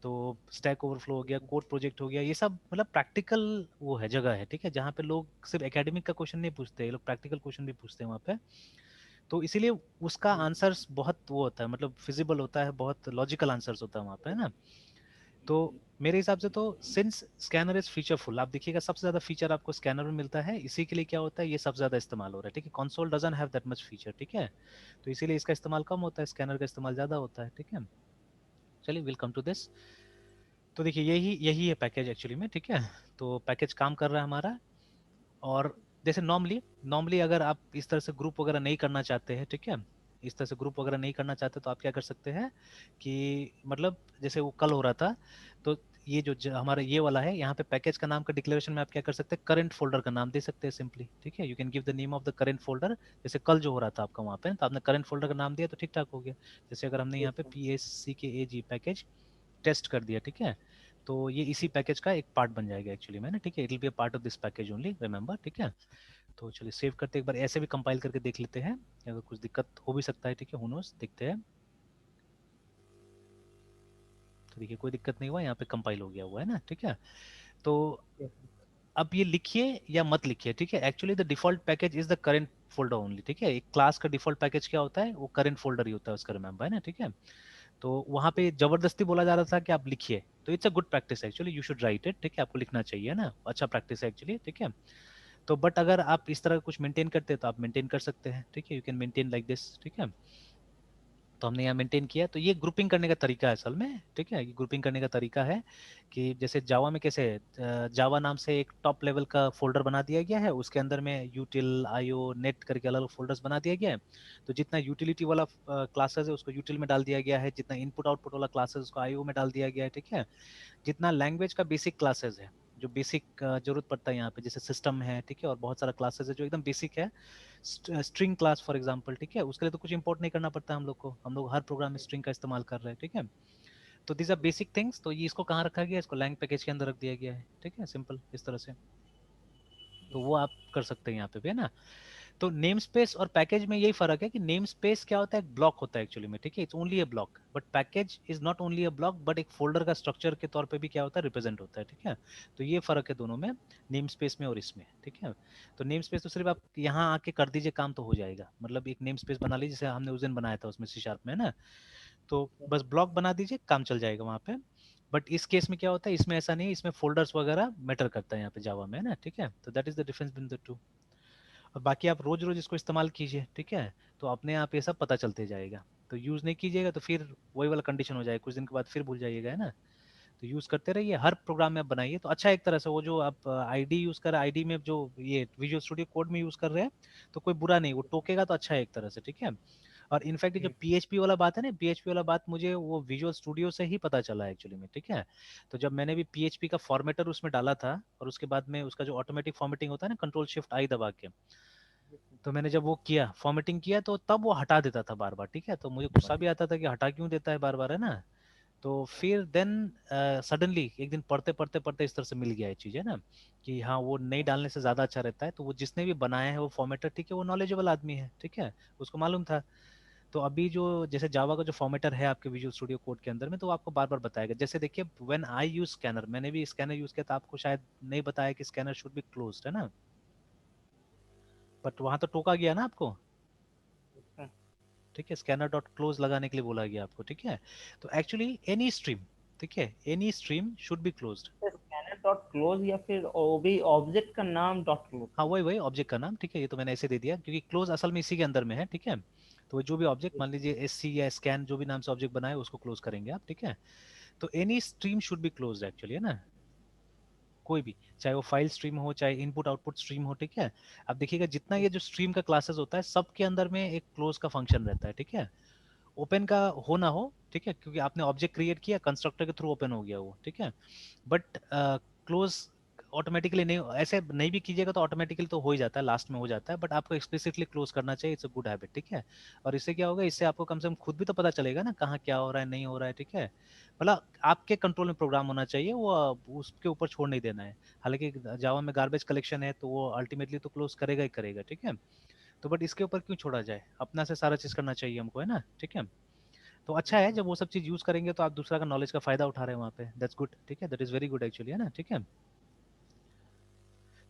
तो स्टैक ओवरफ्लो हो गया, कोड प्रोजेक्ट हो गया, ये सब मतलब प्रैक्टिकल वो है, जगह है, ठीक है, जहाँ पे लोग सिर्फ एकेडमिक का क्वेश्चन नहीं पूछते, ये लोग प्रैक्टिकल क्वेश्चन भी पूछते हैं वहाँ पे। तो इसीलिए उसका आंसर्स बहुत वो होता है, मतलब फिजिबल होता है, बहुत लॉजिकल आंसर्स होता है वहाँ पे, है ना। तो मेरे हिसाब से तो सिंस स्कैनर इज फीचरफुल, आप देखिएगा सबसे ज्यादा फीचर आपको स्कैनर में मिलता है, इसी के लिए क्या होता है, ये सबसे ज्यादा इस्तेमाल हो रहा है, ठीक है। Console doesn't have that much feature, ठीक है, तो इसीलिए इसका इस्तेमाल कम होता है, स्कैनर का इस्तेमाल ज्यादा होता है, ठीक है। चलिए विल कम टू दिस। तो देखिए यही यही है पैकेज एक्चुअली में, ठीक है। तो पैकेज काम कर रहा है हमारा। और जैसे नॉर्मली नॉर्मली अगर आप इस तरह से ग्रुप वगैरह नहीं करना चाहते हैं, ठीक है, इस तरह से ग्रुप वगैरह नहीं करना चाहते, तो आप क्या कर सकते हैं कि मतलब जैसे वो कल हो रहा था, तो ये जो हमारा ये वाला है, यहाँ पे पैकेज का नाम का डिक्लेरेशन में आप क्या कर सकते हैं, करंट फोल्डर का नाम दे सकते हैं सिंपली, ठीक है। You can give the name of the current folder. जैसे कल जो हो रहा था आपका वहाँ पे, तो आपने करंट फोल्डर का नाम दिया तो ठीक ठाक हो गया। जैसे अगर हमने यहाँ पे PACKAG पैकेज टेस्ट कर दिया, ठीक है, तो ये इसी पैकेज का एक पार्ट बन जाएगा एक्चुअली में ना, ठीक है। It will be a part of this package only, remember, ठीक है। तो चलिए सेव करते एक बार, ऐसे भी कंपाइल करके देख लेते हैं, अगर कुछ दिक्कत हो भी सकता है, ठीक है, हु नोस, देखते हैं। तो देखिए कोई दिक्कत नहीं हुआ, यहाँ पे कंपाइल हो गया हुआ है ना, ठीक है। तो अब ये लिखिए या मत लिखिए, ठीक है, actually the default package is the current folder only, ठीक है। एक क्लास का डिफॉल्ट पैकेज क्या होता है, वो करंट फोल्डर ही होता है उसका, रिमेंबर, है ना, ठीक है। तो वहां पे जबरदस्ती बोला जा रहा था कि आप लिखिए, तो it's a good practice actually, you should write it, ठीक है, आपको लिखना चाहिए ना, अच्छा प्रैक्टिस है एक्चुअली, ठीक है। तो बट अगर आप इस तरह कुछ मेंटेन करते हैं तो आप मेंटेन कर सकते हैं, ठीक है, you can maintain like this, ठीक है। तो हमने यहाँ मेंटेन किया, तो ये ग्रुपिंग करने का तरीका है असल में, ठीक है, ये ग्रुपिंग करने का तरीका है कि जैसे जावा में कैसे जावा नाम से एक टॉप लेवल का फोल्डर बना दिया गया है, उसके अंदर में यूटिल आईओ नेट करके अलग अलग फोल्डर्स बना दिया गया है। तो जितना यूटिलिटी वाला क्लासेस है उसको यूटिल में डाल दिया गया है, जितना इनपुट आउटपुट वाला क्लासेस उसको आईओ में डाल दिया गया है, ठीक है। जितना लैंग्वेज का बेसिक क्लासेस है, जो बेसिक जरूरत पड़ता है यहाँ पे, जैसे सिस्टम है, ठीक है, और बहुत सारा क्लासेस है जो एकदम बेसिक है, स्ट्रिंग क्लास फॉर एग्जांपल, ठीक है, उसके लिए तो कुछ इंपोर्ट नहीं करना पड़ता हम लोग को, हम लोग हर प्रोग्राम में स्ट्रिंग का इस्तेमाल कर रहे हैं, ठीक है। तो दीज आर बेसिक थिंग्स, तो ये इसको कहाँ रखा गया है, इसको लैंग पैकेज के अंदर रख दिया गया है, ठीक है, सिंपल इस तरह से। तो वो आप कर सकते हैं यहाँ पे भी, है ना। तो नेम स्पेस और पैकेज में यही फर्क है कि नेम स्पेस क्या होता है, एक ब्लॉक होता है एक्चुअली में, ठीक है, it's only a block, but package is not only a block but एक फोल्डर का स्ट्रक्चर के तौर पे भी क्या होता है, रिप्रेजेंट होता है, ठीक है। तो ये फर्क है दोनों में, नेम स्पेस में और इसमें, ठीक है। तो नेम स्पेस तो सिर्फ आप यहाँ आके कर दीजिए, काम तो हो जाएगा, मतलब एक नेम स्पेस बना लीजिए जैसे हमने उस दिन बनाया था उसमें सी शार्प में, है ना। तो बस ब्लॉक बना दीजिए, काम चल जाएगा वहाँ पे। बट इस केस में क्या होता है, इसमें ऐसा नहीं है, इसमें फोल्डर्स वगैरह मैटर करता है यहाँ पे जावा में, है ना, ठीक है। तो that is the difference between the two. और बाकी आप रोज रोज इसको इस्तेमाल कीजिए, ठीक है, तो अपने आप ये सब पता चलते जाएगा। तो यूज नहीं कीजिएगा तो फिर वही वाला कंडीशन हो जाएगा, कुछ दिन के बाद फिर भूल जाइएगा, है ना। तो यूज करते रहिए, हर प्रोग्राम में आप बनाइए तो अच्छा है। एक तरह से वो जो आप आईडी यूज कर, आईडी में जो ये विजुअल स्टूडियो कोड में यूज कर रहे हैं, तो कोई बुरा नहीं, वो टोकेगा तो अच्छा है एक तरह से, ठीक है। और इनफैक्ट जो पीएचपी वाला बात है ना, पीएचपी वाला बात मुझे वो विजुअल स्टूडियो से ही पता चला एक्चुअली में, ठीक है। तो जब मैंने भी पीएचपी का फॉर्मेटर उसमें डाला था, और उसके बाद में उसका जो ऑटोमेटिक फॉर्मेटिंग होता है ना, कंट्रोल शिफ्ट आई दबा के, तो मैंने जब वो किया, फॉर्मेटिंग किया, तो तब वो हटा देता था बार बार, ठीक है। तो मुझे गुस्सा भी आता था कि हटा क्यों देता है बार बार, है ना। तो फिर देन सडनली एक दिन पढ़ते पढ़ते पढ़ते इस तरह से मिल गया ये चीज़, है ना, कि हाँ वो नहीं डालने से ज़्यादा अच्छा रहता है। तो वो जिसने भी बनाया है वो फॉर्मेटर, ठीक है, वो नॉलेजेबल आदमी है, ठीक है, उसको मालूम था। तो अभी जो जैसे जावा का जो फॉर्मेटर है आपके विजुअल स्टूडियो कोड के अंदर में, तो वो आपको बार बार बताएगा। जैसे देखिए व्हेन आई यूज स्कैनर, मैंने भी स्कैनर यूज किया था, आपको शायद नहीं बताया कि स्कैनर शुड बी क्लोज्ड, है ना, बट वहां तो टोका गया ना आपको, ठीक है, स्कैनर डॉट क्लोज लगाने के लिए बोला गया आपको, ठीक है। तो एक्चुअली एनी स्ट्रीम, ठीक है, any stream should be closed. Scanner dot close या फिर वो भी ऑब्जेक्ट का नाम डॉट क्लोज। हाँ वही वही ऑब्जेक्ट का नाम, ठीक है, ये तो मैंने ऐसे दे दिया क्योंकि क्लोज असल में इसी के अंदर में है, ठीक है। तो वो जो भी ऑब्जेक्ट मान लीजिए एस सी या स्कैन जो भी नाम से ऑब्जेक्ट बनाए उसको क्लोज करेंगे आप, ठीक है। तो any stream should be close actually, है ना, कोई भी, चाहे वो फाइल स्ट्रीम हो, चाहे इनपुट आउटपुट स्ट्रीम हो, ठीक है। अब देखिएगा जितना ये जो स्ट्रीम का क्लासेस होता है, सबके अंदर में एक क्लोज का फंक्शन रहता है, ठीक है। ओपन का हो ना हो, ठीक है, क्योंकि आपने ऑब्जेक्ट क्रिएट किया, कंस्ट्रक्टर के थ्रू ओपन हो गया वो, ठीक है। बट क्लोज ऑटोमेटिकली नहीं, ऐसे नहीं भी कीजिएगा तो ऑटोमेटिकली तो हो ही जाता है, लास्ट में हो जाता है, बट आपको एक्सप्लिसिटली क्लोज करना चाहिए, इट्स अ गुड हैबिट, ठीक है। और इससे क्या होगा, इससे आपको कम से कम खुद भी तो पता चलेगा ना कहाँ क्या हो रहा है, नहीं हो रहा है, ठीक है। मतलब आपके कंट्रोल में प्रोग्राम होना चाहिए, वो उसके ऊपर छोड़ नहीं देना है। हालांकि जावा में गार्बेज कलेक्शन है तो वो अल्टीमेटली तो क्लोज करेगा ही करेगा, ठीक है। तो बट इसके ऊपर क्यों छोड़ा जाए, अपना से सारा चीज करना चाहिए हमको, है ना, ठीक है। तो अच्छा है जब वो सब चीज यूज करेंगे तो आप दूसरा का नॉलेज का फायदा उठा रहे हैं वहाँ पे, दैट्स गुड, ठीक है, that is very good actually, है ना, ठीक है।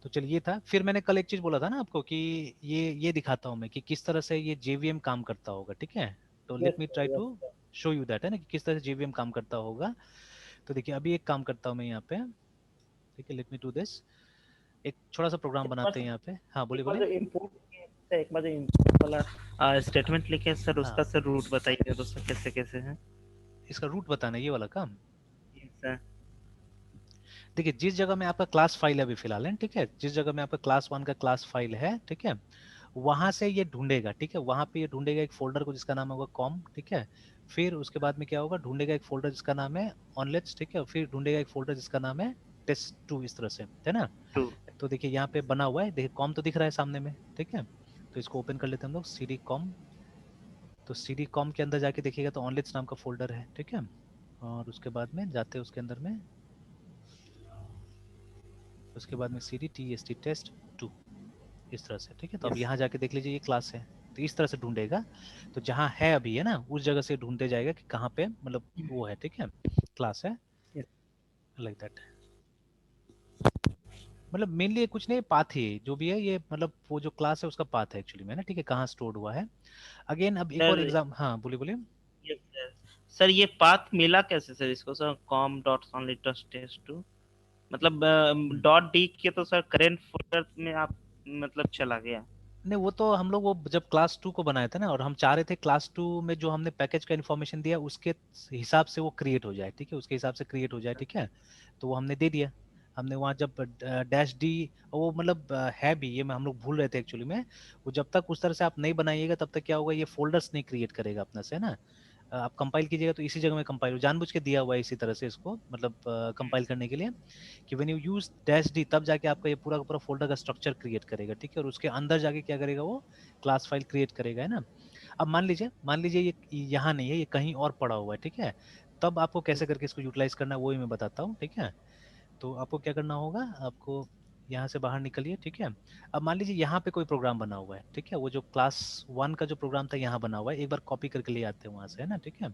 तो चलिए था, फिर मैंने कल एक चीज बोला था ना आपको कि ये दिखाता हूँ मैं कि किस तरह से ये जेवीएम काम करता होगा, ठीक है। तो yes let me try sir, yes to sir. Show you that, है ना, कि किस तरह से जेवीएम काम करता होगा। तो देखिए अभी एक काम करता हूँ मैं यहाँ पे, ठीक है, लेट मी डू दिस। एक छोटा सा प्रोग्राम एक बार बनाते हैं यहाँ पे, हाँ बोलिए एक बार बोलिए। जो इम्पोर्ट सर, एक बार जो इम्पोर्ट वाला स्टेटमेंट लिखे सर, हाँ, उसका सर रूट बताइए तो सर, कैसे कैसे है। इसका रूट बताना है ये वाला काम। Yes sir. देखिए जिस जगह में आपका क्लास फाइल है अभी फिलहाल है, ठीक है, जिस जगह में आपका क्लास वन का क्लास फाइल है, ठीक है, वहां से ये ढूंढेगा, ठीक है, वहां पे ये ढूंढेगा एक फोल्डर को जिसका नाम होगा कॉम, ठीक है। फिर उसके बाद में क्या होगा, ढूंढेगा एक फोल्डर जिसका नाम है ऑनलेट्स, ठीक है, फिर ढूंढेगा एक फोल्डर जिसका नाम है टेस्ट टू, इस तरह से, है ना। टू। तो देखिए यहाँ पे बना हुआ है, देखिए कॉम तो दिख रहा है सामने में, ठीक है। तो इसको ओपन कर लेते हैं हम लोग, सी डी कॉम। तो सी डी कॉम के अंदर जाके देखिएगा तो ऑनलेट्स नाम का फोल्डर है, ठीक है। और उसके बाद में जाते हैं उसके अंदर में, उसके बाद में C D T S T test two, इस तरह से, ठीक है। तो अब यस। यहाँ जाके देख लीजिए ये क्लास है, तो इस तरह से ढूंढेगा। तो जहाँ है अभी, है ना, उस जगह से ढूंढते जाएगा कि कहाँ पे मतलब वो है, ठीक है, क्लास है, यस लाइक दैट। मतलब मेनली कुछ नहीं, पाथ ही जो भी है ये, मतलब वो जो क्लास है उसका पाथ है एक्चुअली में ना, ठीक है, कहाँ स्टोर्ड हुआ है। अगेन अब एक और सर। एग्जाम, हाँ बोलिए बोलिए। Yes sir. सर ये पाथ मिला कैसे सर इसको sir, com dot only test two, मतलब हम्म। डॉट डी के तो सर करेंट फोल्डर में आप मतलब चला गया। नहीं वो तो हम लोग वो जब क्लास टू को बनाए थे ना, और हम चाह रहे थे क्लास टू में जो हमने पैकेज का इन्फॉर्मेशन दिया उसके हिसाब से वो क्रिएट हो जाए, ठीक है, उसके हिसाब से क्रिएट हो जाए, ठीक है। तो वो हमने दे दिया। हमने वहाँ जब डैश डी, वो मतलब है भी ये, मैं हम लोग भूल रहे थे एक्चुअली में, वो जब तक उस तरह से आप नहीं बनाइएगा तब तक क्या होगा, ये फोल्डर्स नहीं क्रिएट करेगा अपना से, है ना। आप कंपाइल कीजिएगा तो इसी जगह में कंपाइल, जानबूझ के दिया हुआ है इसी तरह से इसको, मतलब कंपाइल करने के लिए, कि when you use dash D तब जाके आपका ये पूरा का पूरा फोल्डर का स्ट्रक्चर क्रिएट करेगा, ठीक है, और उसके अंदर जाके क्या करेगा वो क्लास फाइल क्रिएट करेगा, है ना। अब मान लीजिए ये यहाँ नहीं है, ये कहीं और पड़ा हुआ है, ठीक है। तब आपको कैसे करके इसको यूटिलाइज करना है वो ही मैं बताता हूँ, ठीक है। तो आपको क्या करना होगा, आपको यहाँ से बाहर निकलिए, ठीक है। अब मान लीजिए यहाँ पे कोई प्रोग्राम बना हुआ है, ठीक है, वो जो क्लास 1 का जो प्रोग्राम था यहाँ बना हुआ है, एक बार कॉपी करके ले आते हैं वहाँ से, है ना, ठीक है।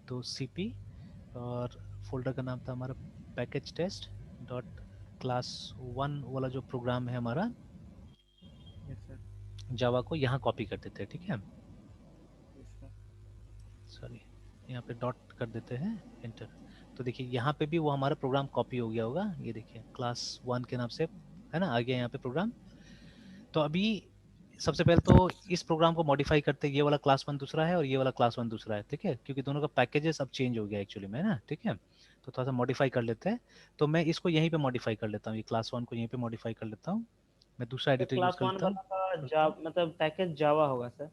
तो सीपी और फोल्डर का नाम था हमारा पैकेज टेस्ट डॉट क्लास 1 वाला जो प्रोग्राम है हमारा यस सर। जावा को यहाँ कॉपी कर देते हैं, ठीक है। Yes sir. सॉरी, यहाँ पे डॉट कर देते हैं, एंटर। तो देखिए यहाँ पे भी वो हमारा प्रोग्राम कॉपी हो गया होगा, ये देखिए क्लास 1 के नाम से, है ना, आ गया यहाँ पे प्रोग्राम। तो अभी सबसे पहले तो इस प्रोग्राम को मॉडिफाई करते हैं, ये वाला क्लास 1 दूसरा है और ये वाला क्लास 1 दूसरा है, ठीक है, क्योंकि दोनों का पैकेजेस अब चेंज हो गया एक्चुअली में, है ना, ठीक है। तो थोड़ा सा मॉडिफाई कर लेते हैं। तो मैं इसको यहीं पे मॉडिफाई कर लेता हूँ, ये क्लास 1 को यहीं पे मॉडिफाई कर लेता हूँ। मैं दूसरा सर एडिटर यूज क्लास कर वन लेता हूँ। वाला का मतलब पैकेज जावा होगा सर।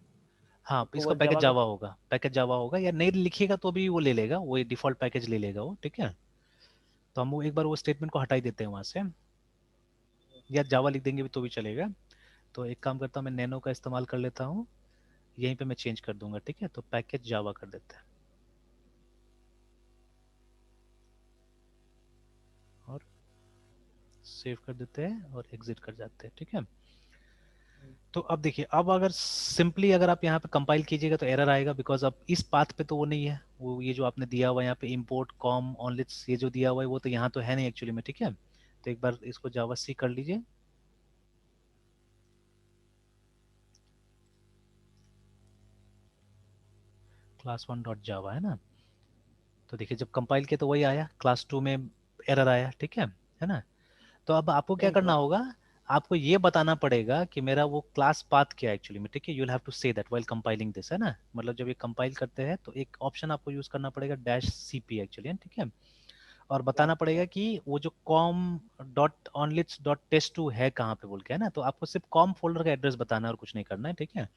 हाँ, आपको इसका वो पैकेज जावा का। जावा होगा, पैकेज जावा होगा, या नहीं लिखिएगा तो भी वो ले लेगा, वो डिफॉल्ट पैकेज ले लेगा वो, ठीक है। तो हम वो एक बार वो स्टेटमेंट को हटा ही देते हैं वहां से, या जावा लिख देंगे भी तो भी चलेगा। तो एक काम करता हूँ, मैं नैनो का इस्तेमाल कर लेता हूँ, यहीं पे मैं चेंज कर दूंगा, ठीक है। तो पैकेज जावा कर देते हैं और सेव कर देते हैं और एग्जिट कर जाते हैं, ठीक है। तो अब देखिए, अब अगर सिंपली अगर आप यहाँ पे कंपाइल कीजिएगा तो एरर आएगा, बिकॉज अब इस पाथ पे तो वो नहीं है, वो ये जो आपने दिया हुआ है यहाँ पे इम्पोर्ट कॉम ऑनलिट्स ये जो दिया हुआ है वो तो यहाँ तो है नहीं एक्चुअली में, ठीक है। तो एक बार इसको जावा सी कर लीजिए, क्लास 1 डॉट जावा, है ना। तो देखिए जब कंपाइल किया तो वही आया, क्लास 2 में एरर आया, ठीक है ना। तो अब आपको क्या सेम करना प्रोसेस। होगा, आपको ये बताना पड़ेगा कि मेरा वो क्लास पाथ क्या है एक्चुअली में, ठीक है। You will have to say that while compiling this, है ना। मतलब जब ये कंपाइल करते हैं तो एक ऑप्शन आपको यूज करना पड़ेगा डैश सीपी एक्चुअली, ठीक है। और क्लास बताना पड़ेगा पाथ। कि वो जो कॉम डॉट ऑनलिट्स डॉट टेस्ट टू है कहाँ पे बोल के, है ना। तो आपको सिर्फ कॉम फोल्डर का एड्रेस बताना है और कुछ नहीं करना है, ठीक है।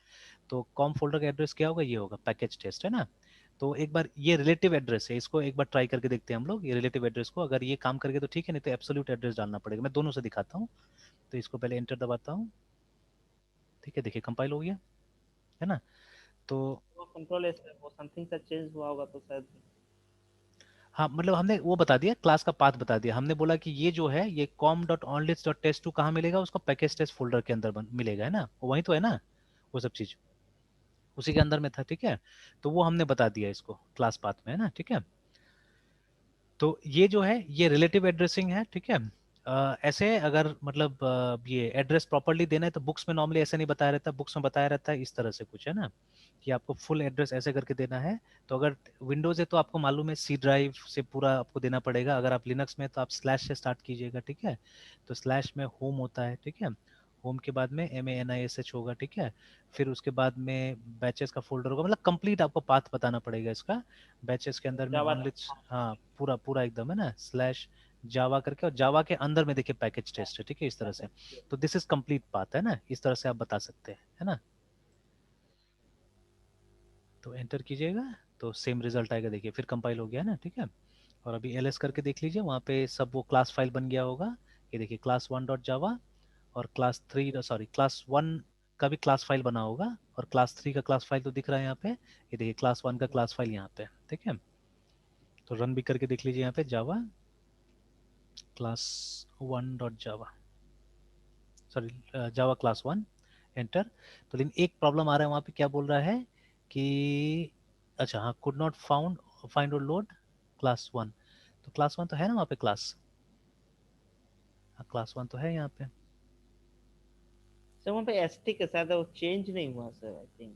तो कॉम फोल्डर का एड्रेस क्या होगा, ये होगा पैकेज टेस्ट, है ना। तो एक बार ये रिलेटिव एड्रेस है, इसको एक बार ट्राई करके देखते हैं हम लोग, ये रिलेटिव एड्रेस को अगर ये काम करके तो ठीक है, नहीं तो एब्सोल्यूट एड्रेस डालना पड़ेगा। मैं दोनों से दिखाता हूँ। तो इसको पहले एंटर दबाता हूँ, ठीक है, देखिए कंपाइल हो गया, है ना। तो वो कंट्रोल एस वो समथिंग सा चेंज हुआ होगा तो शायद। हाँ, मतलब हमने वो बता दिया, क्लास का पाथ बता दिया, हमने बोला कि ये जो है ये com डॉट ऑनलिस्ट डॉट टेस्ट टू कहाँ मिलेगा, उसको पैकेज टेस्ट फोल्डर के अंदर मिलेगा, है ना, वही तो है ना, वो सब चीज उसी के अंदर में था, ठीक है। तो वो हमने बता दिया इसको क्लास पाथ में, है ना, ठीक है। तो ये जो है ये रिलेटिव एड्रेसिंग है, ठीक है। ऐसे अगर मतलब ये एड्रेस प्रॉपरली देना है तो बुक्स में नॉर्मली ऐसे नहीं बताया रहता, बुक्स में बताया रहता है इस तरह से कुछ, है ना, कि आपको फुल एड्रेस ऐसे करके देना है। तो अगर विंडोज है तो आपको मालूम है सी ड्राइव से पूरा आपको देना पड़ेगा, अगर आप लिनक्स में तो आप स्लैश से स्टार्ट कीजिएगा, ठीक है। तो स्लैश में होम होता है, ठीक है। होम के बाद में MANISH होगा, ठीक है। फिर उसके बाद में बैचेस का फोल्डर होगा, मतलब कंप्लीट आपको पाथ बताना पड़ेगा इसका। बैचेस के अंदर में जावा। ऑनलिट्स, हाँ पूरा पूरा एकदम, है ना, स्लैश जावा करके, और जावा के अंदर में देखिए पैकेज टेस्ट है, ठीक है, इस तरह से। तो दिस इज कंप्लीट पाथ, है ना, इस तरह से आप बता सकते हैं, है ना। तो एंटर कीजिएगा तो सेम रिजल्ट आएगा, देखिए फिर कंपाइल हो गया ना, ठीक है। और अभी एलएस करके देख लीजिए, वहाँ पे सब वो क्लास फाइल बन गया होगा। ये देखिए क्लास 1 डॉट जावा, और क्लास 3 सॉरी क्लास 1 का भी क्लास फाइल बना होगा, और क्लास 3 का क्लास फाइल तो दिख रहा है यहाँ पे, ये देखिए क्लास 1 का क्लास फाइल यहाँ पे, ठीक है। तो रन भी करके देख लीजिए यहाँ पे जावा क्लास 1 डॉट जावा, सॉरी जावा क्लास 1, एंटर। तो लेकिन एक प्रॉब्लम आ रहा है वहाँ पे, क्या बोल रहा है कि अच्छा हाँ, कुड नॉट फाउंड फाइंड और लोड क्लास 1। तो क्लास 1 तो है ना वहाँ पे क्लास, हाँ क्लास 1 तो है यहाँ पे। सर वहाँ पे एसटी के साथ वो चेंज नहीं हुआ सर आई थिंक।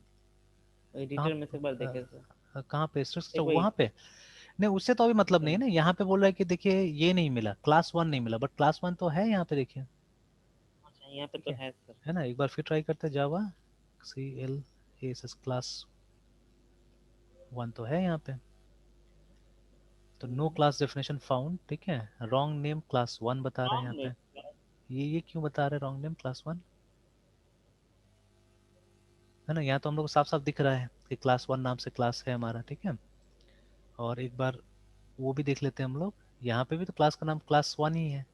कहाँ एडिटर में से एक बार देखे सर। कहाँ पे स्ट्रिक्स तो एक वही। वहाँ पे, नहीं उससे तो अभी मतलब नहीं है नहीं। ना, यहाँ पे बोल रहा है कि देखिए ये नहीं मिला, क्लास 1 नहीं मिला, बट क्लास 1 तो है यहाँ पे, देखिए, अच्छा यहाँ पे ठीक तो है है सर। है ना। एक बार फिर ट्राई करते हैं, जावा CLASS क्लास 1 तो है यहाँ पे। तो नो क्लास डेफिनेशन फाउंड, ठीक है, रॉन्ग नेम क्लास 1 बता रहे हैं यहाँ रॉन्ग पे। नेम। ये क्यों बता रहे हैं रॉन्ग नेम क्लास 1, है ना। यहाँ तो हम लोग को साफ साफ दिख रहा है कि क्लास 1 नाम से क्लास है हमारा, ठीक है। और एक बार वो भी देख लेते हैं हम लोग, यहाँ पे भी तो क्लास का नाम क्लास 1 ही है,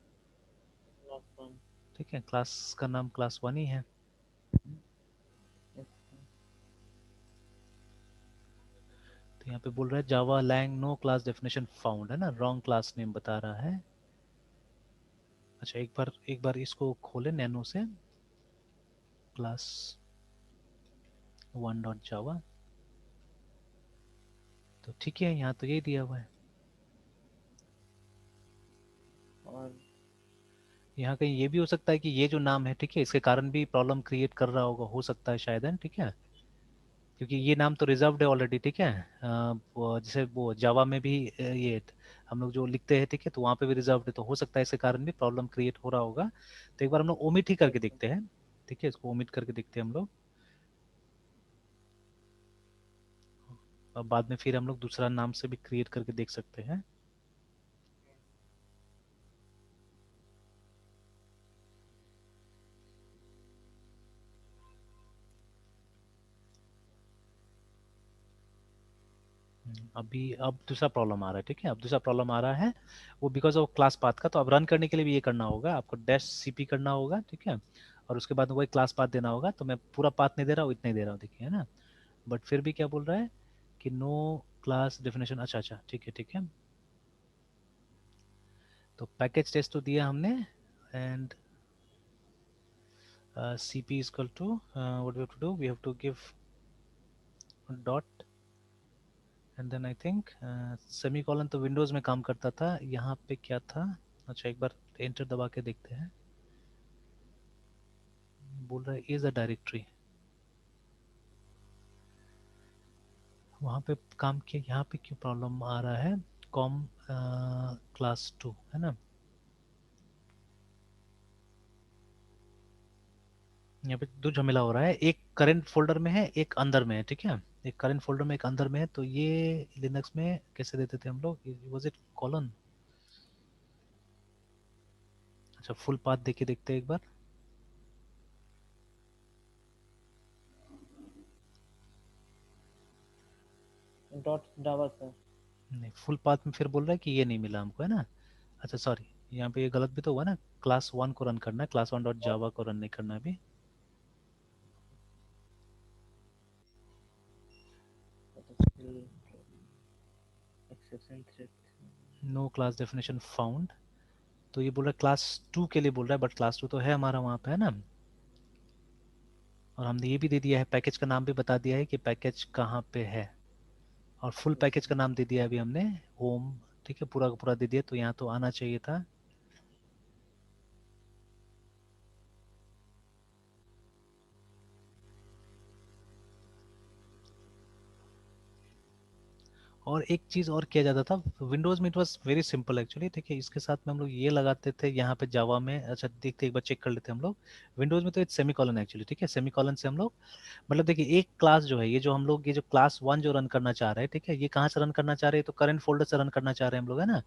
क्लास वन। ठीक है, क्लास का नाम क्लास 1 ही है। तो यहाँ पे बोल रहा है Java lang no class definition found, है ना, रॉन्ग क्लास नेम बता रहा है। अच्छा, एक बार इसको खोले नैनो से, क्लास 1.java। तो ठीक है, यहाँ तो यही दिया हुआ है। और यहाँ कहीं ये भी हो सकता है कि ये जो नाम है, ठीक है, इसके कारण भी प्रॉब्लम क्रिएट कर रहा होगा, हो सकता है शायद, है ठीक है, क्योंकि ये नाम तो रिजर्व्ड है ऑलरेडी, ठीक है। जैसे वो जावा में भी ये हम लोग जो लिखते हैं, ठीक है, तो वहाँ पे भी रिजर्व्ड है, तो हो सकता है इसके कारण भी प्रॉब्लम क्रिएट हो रहा होगा। तो एक बार हम लोग ओमिट ही करके अच्छा, देखते हैं, ठीक है, इसको ओमिट करके देखते हैं हम लोग। अब बाद में फिर हम लोग दूसरा नाम से भी क्रिएट करके देख सकते हैं। अभी अब दूसरा प्रॉब्लम आ रहा है, ठीक है, अब दूसरा प्रॉब्लम आ रहा है, वो बिकॉज ऑफ क्लास पाथ का। तो अब रन करने के लिए भी ये करना होगा, आपको डैश सीपी करना होगा, ठीक है, और उसके बाद वही क्लास पाथ देना होगा। तो मैं पूरा पाथ नहीं दे रहा हूँ, इतना ही दे रहा हूँ, देखिए, है ना। बट फिर भी क्या बोल रहा है कि नो क्लास डेफिनेशन। अच्छा अच्छा, ठीक है ठीक है। तो पैकेज टेस्ट तो दिया हमने, and cp is equal to what we have to do, we have to give dot, and then I think semicolon तो विंडोज में काम करता था, यहाँ पे क्या था। अच्छा, एक बार एंटर दबा के देखते हैं। बोल रहा है इज अ डायरेक्टरी, वहाँ पे काम किया, यहाँ पे क्यों प्रॉब्लम आ रहा है। कॉम क्लास 2 है ना, यहाँ पे दो झमेला हो रहा है, एक करंट फोल्डर में है, एक अंदर में है, ठीक है, एक करंट फोल्डर में एक अंदर में है। तो ये लिनक्स में कैसे देते थे हम लोग, वाज इट कॉलन। अच्छा, फुल पाथ देके देखते हैं एक बार। Dot Java sir. नहीं, फुल पाथ में फिर बोल रहा है कि ये नहीं मिला हमको, है ना। अच्छा सॉरी, यहाँ पे ये गलत भी तो हुआ ना, क्लास 1 को रन करना है, क्लास 1 डॉट जावा को रन नहीं करना है अभी। Exception thread. No class definition found. तो ये बोल रहा है क्लास 2 के लिए बोल रहा है, बट क्लास 2 तो है हमारा वहाँ पे, है ना। और हमने ये भी दे दिया है, पैकेज का नाम भी बता दिया है कि पैकेज कहाँ पे है, और फुल पैकेज का नाम दे दिया है अभी हमने, होम, ठीक है, पूरा का पूरा दे दिया। तो यहाँ तो आना चाहिए था। और एक चीज़ और किया जाता था विंडोज़ में, it was very simple actually, ठीक है, इसके साथ में हम लोग ये लगाते थे यहाँ पे जावा में। अच्छा देखते एक बार चेक कर लेते हैं हम लोग। विंडोज़ में तो इट्स सेमी कॉलन एक्चुअली, ठीक है, सेमी कॉलन से हम लोग, मतलब देखिए एक क्लास जो है, ये जो हम लोग, ये जो क्लास 1 जो रन करना चाह रहे हैं, ठीक है, ये कहाँ से रन करना चाह रहे हैं, तो करंट फोल्डर से रन करना चाह रहे हैं हम लोग, है ना।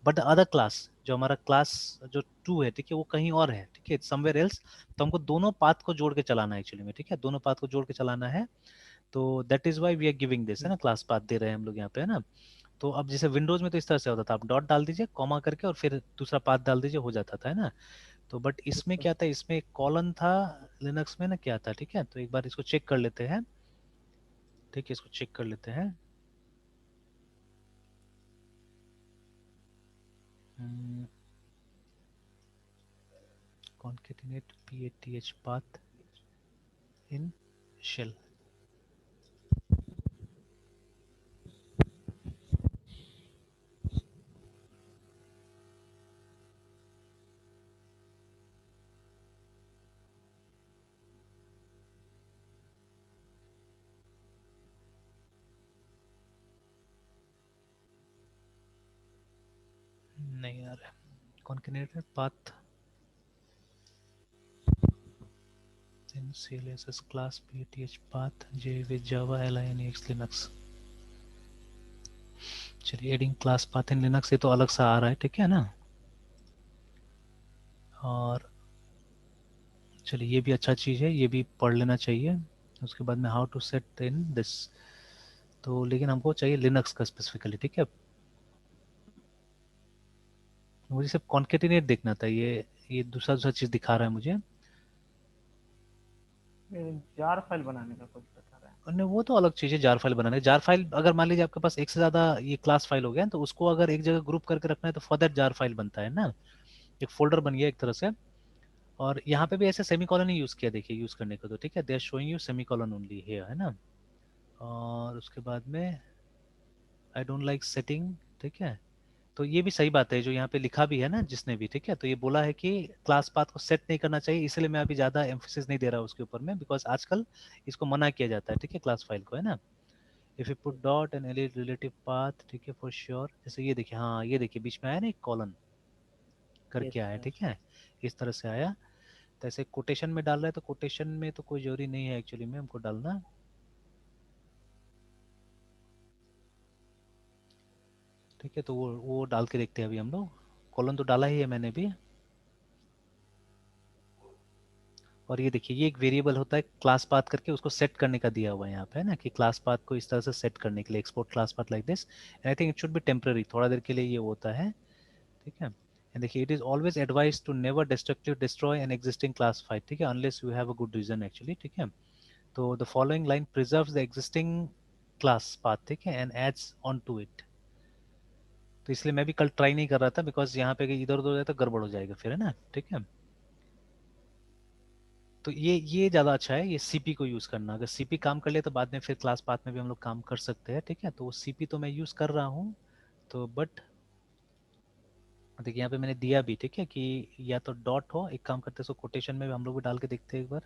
बट अदर क्लास जो हमारा क्लास जो 2 है, ठीक है, वो कहीं और है, ठीक है, समवेयर एल्स। तो हमको दोनों पाथ को जोड़ के चलाना है एक्चुअली में, ठीक है, दोनों पाथ को जोड़ के चलाना है। तो that is why we are giving this, है ना, क्लास पाथ दे रहे हैं हम लोग यहाँ पे, है ना। तो अब जैसे विंडोज में तो इस तरह से होता था, आप डॉट डाल दीजिए कॉमा करके और फिर दूसरा पाथ डाल दीजिए, हो जाता था, है ना। तो बट इसमें क्या था, इसमें एक कॉलन था, लिनक्स में ना क्या था, ठीक है, तो एक बार इसको चेक कर लेते हैं, ठीक है, इसको चेक कर लेते हैं। concatenate path path in shell। नहीं आ रहा है, concatenate path in cls class path path j with java linux linux। चलिए, adding class path in Linux, ये तो अलग सा आ रहा है, ठीक है ना। और चलिए, ये भी अच्छा चीज़ है, ये भी पढ़ लेना चाहिए। उसके बाद में how to set in this, तो लेकिन हमको चाहिए लिनक्स का स्पेसिफिकली, ठीक है। मुझे सिर्फ कॉन्केटिनेट देखना था, ये दूसरा दूसरा चीज़ दिखा रहा है मुझे। जार फाइल बनाने का कुछ बता रहा है। और वो तो अलग चीज़ है, जार फाइल बनाने, जार फाइल अगर मान लीजिए आपके पास एक से ज़्यादा ये क्लास फाइल हो गया, तो उसको अगर एक जगह ग्रुप करके रखना है, तो फॉर दैट जार फाइल बनता है ना। एक फोल्डर बन गया एक तरह से। और यहाँ पे भी ऐसे सेमीकोलन ही यूज किया, देखिए यूज करने को तो ठीक है, they are showing you semicolon only here, है ना। और उसके बाद में आई डोंट लाइक सेटिंग, ठीक है। तो ये भी सही बात है जो यहाँ पे लिखा भी है ना जिसने भी, ठीक है, तो ये बोला है कि क्लास पाथ को सेट नहीं करना चाहिए, इसलिए मैं अभी ज्यादा एम्फोसिस नहीं दे रहा उसके ऊपर में, बिकॉज आजकल इसको मना किया जाता है, ठीक है, क्लास फाइल को, है ना। If you put dot and any relative path, ठीक है, फॉर श्योर, जैसे ये देखिए, हाँ ये देखिए बीच में आया ना एक कॉलन यस करके आया, सर। ठीक है, इस तरह से आया। तो ऐसे कोटेशन में डाल रहा है, तो कोटेशन में तो कोई जरूरी नहीं है एक्चुअली में हमको डालना, ठीक है। तो वो डाल के देखते हैं अभी हम लोग, कॉलन तो डाला ही है मैंने भी। और ये देखिए ये एक वेरिएबल होता है क्लास पाथ करके, उसको सेट करने का दिया हुआ है यहाँ पे, है ना, कि क्लास पाथ को इस तरह से सेट करने के लिए, export class path like this, and I think it should be temporary, थोड़ा देर के लिए ये होता है, ठीक है। एंड देखिए it is always advise to never destructive destroy an existing class file, ठीक है, unless you have a good reason actually, ठीक है। तो the following line preserves the existing class path, ठीक है, and adds on to it. तो इसलिए मैं भी कल ट्राई नहीं कर रहा था, बिकॉज यहाँ पे इधर उधर हो जाए तो गड़बड़ हो जाएगा फिर, है ना, ठीक है। तो ये ज़्यादा अच्छा है, ये सीपी को यूज़ करना, अगर सीपी काम कर ले तो बाद में फिर क्लास पाथ में भी हम लोग काम कर सकते हैं, ठीक है। तो सीपी तो मैं यूज़ कर रहा हूँ, तो बट देखिए यहाँ पे मैंने दिया भी, ठीक है, कि या तो डॉट हो, एक काम करते हैं, सो कोटेशन में भी हम लोग भी डाल के देखते हैं एक बार,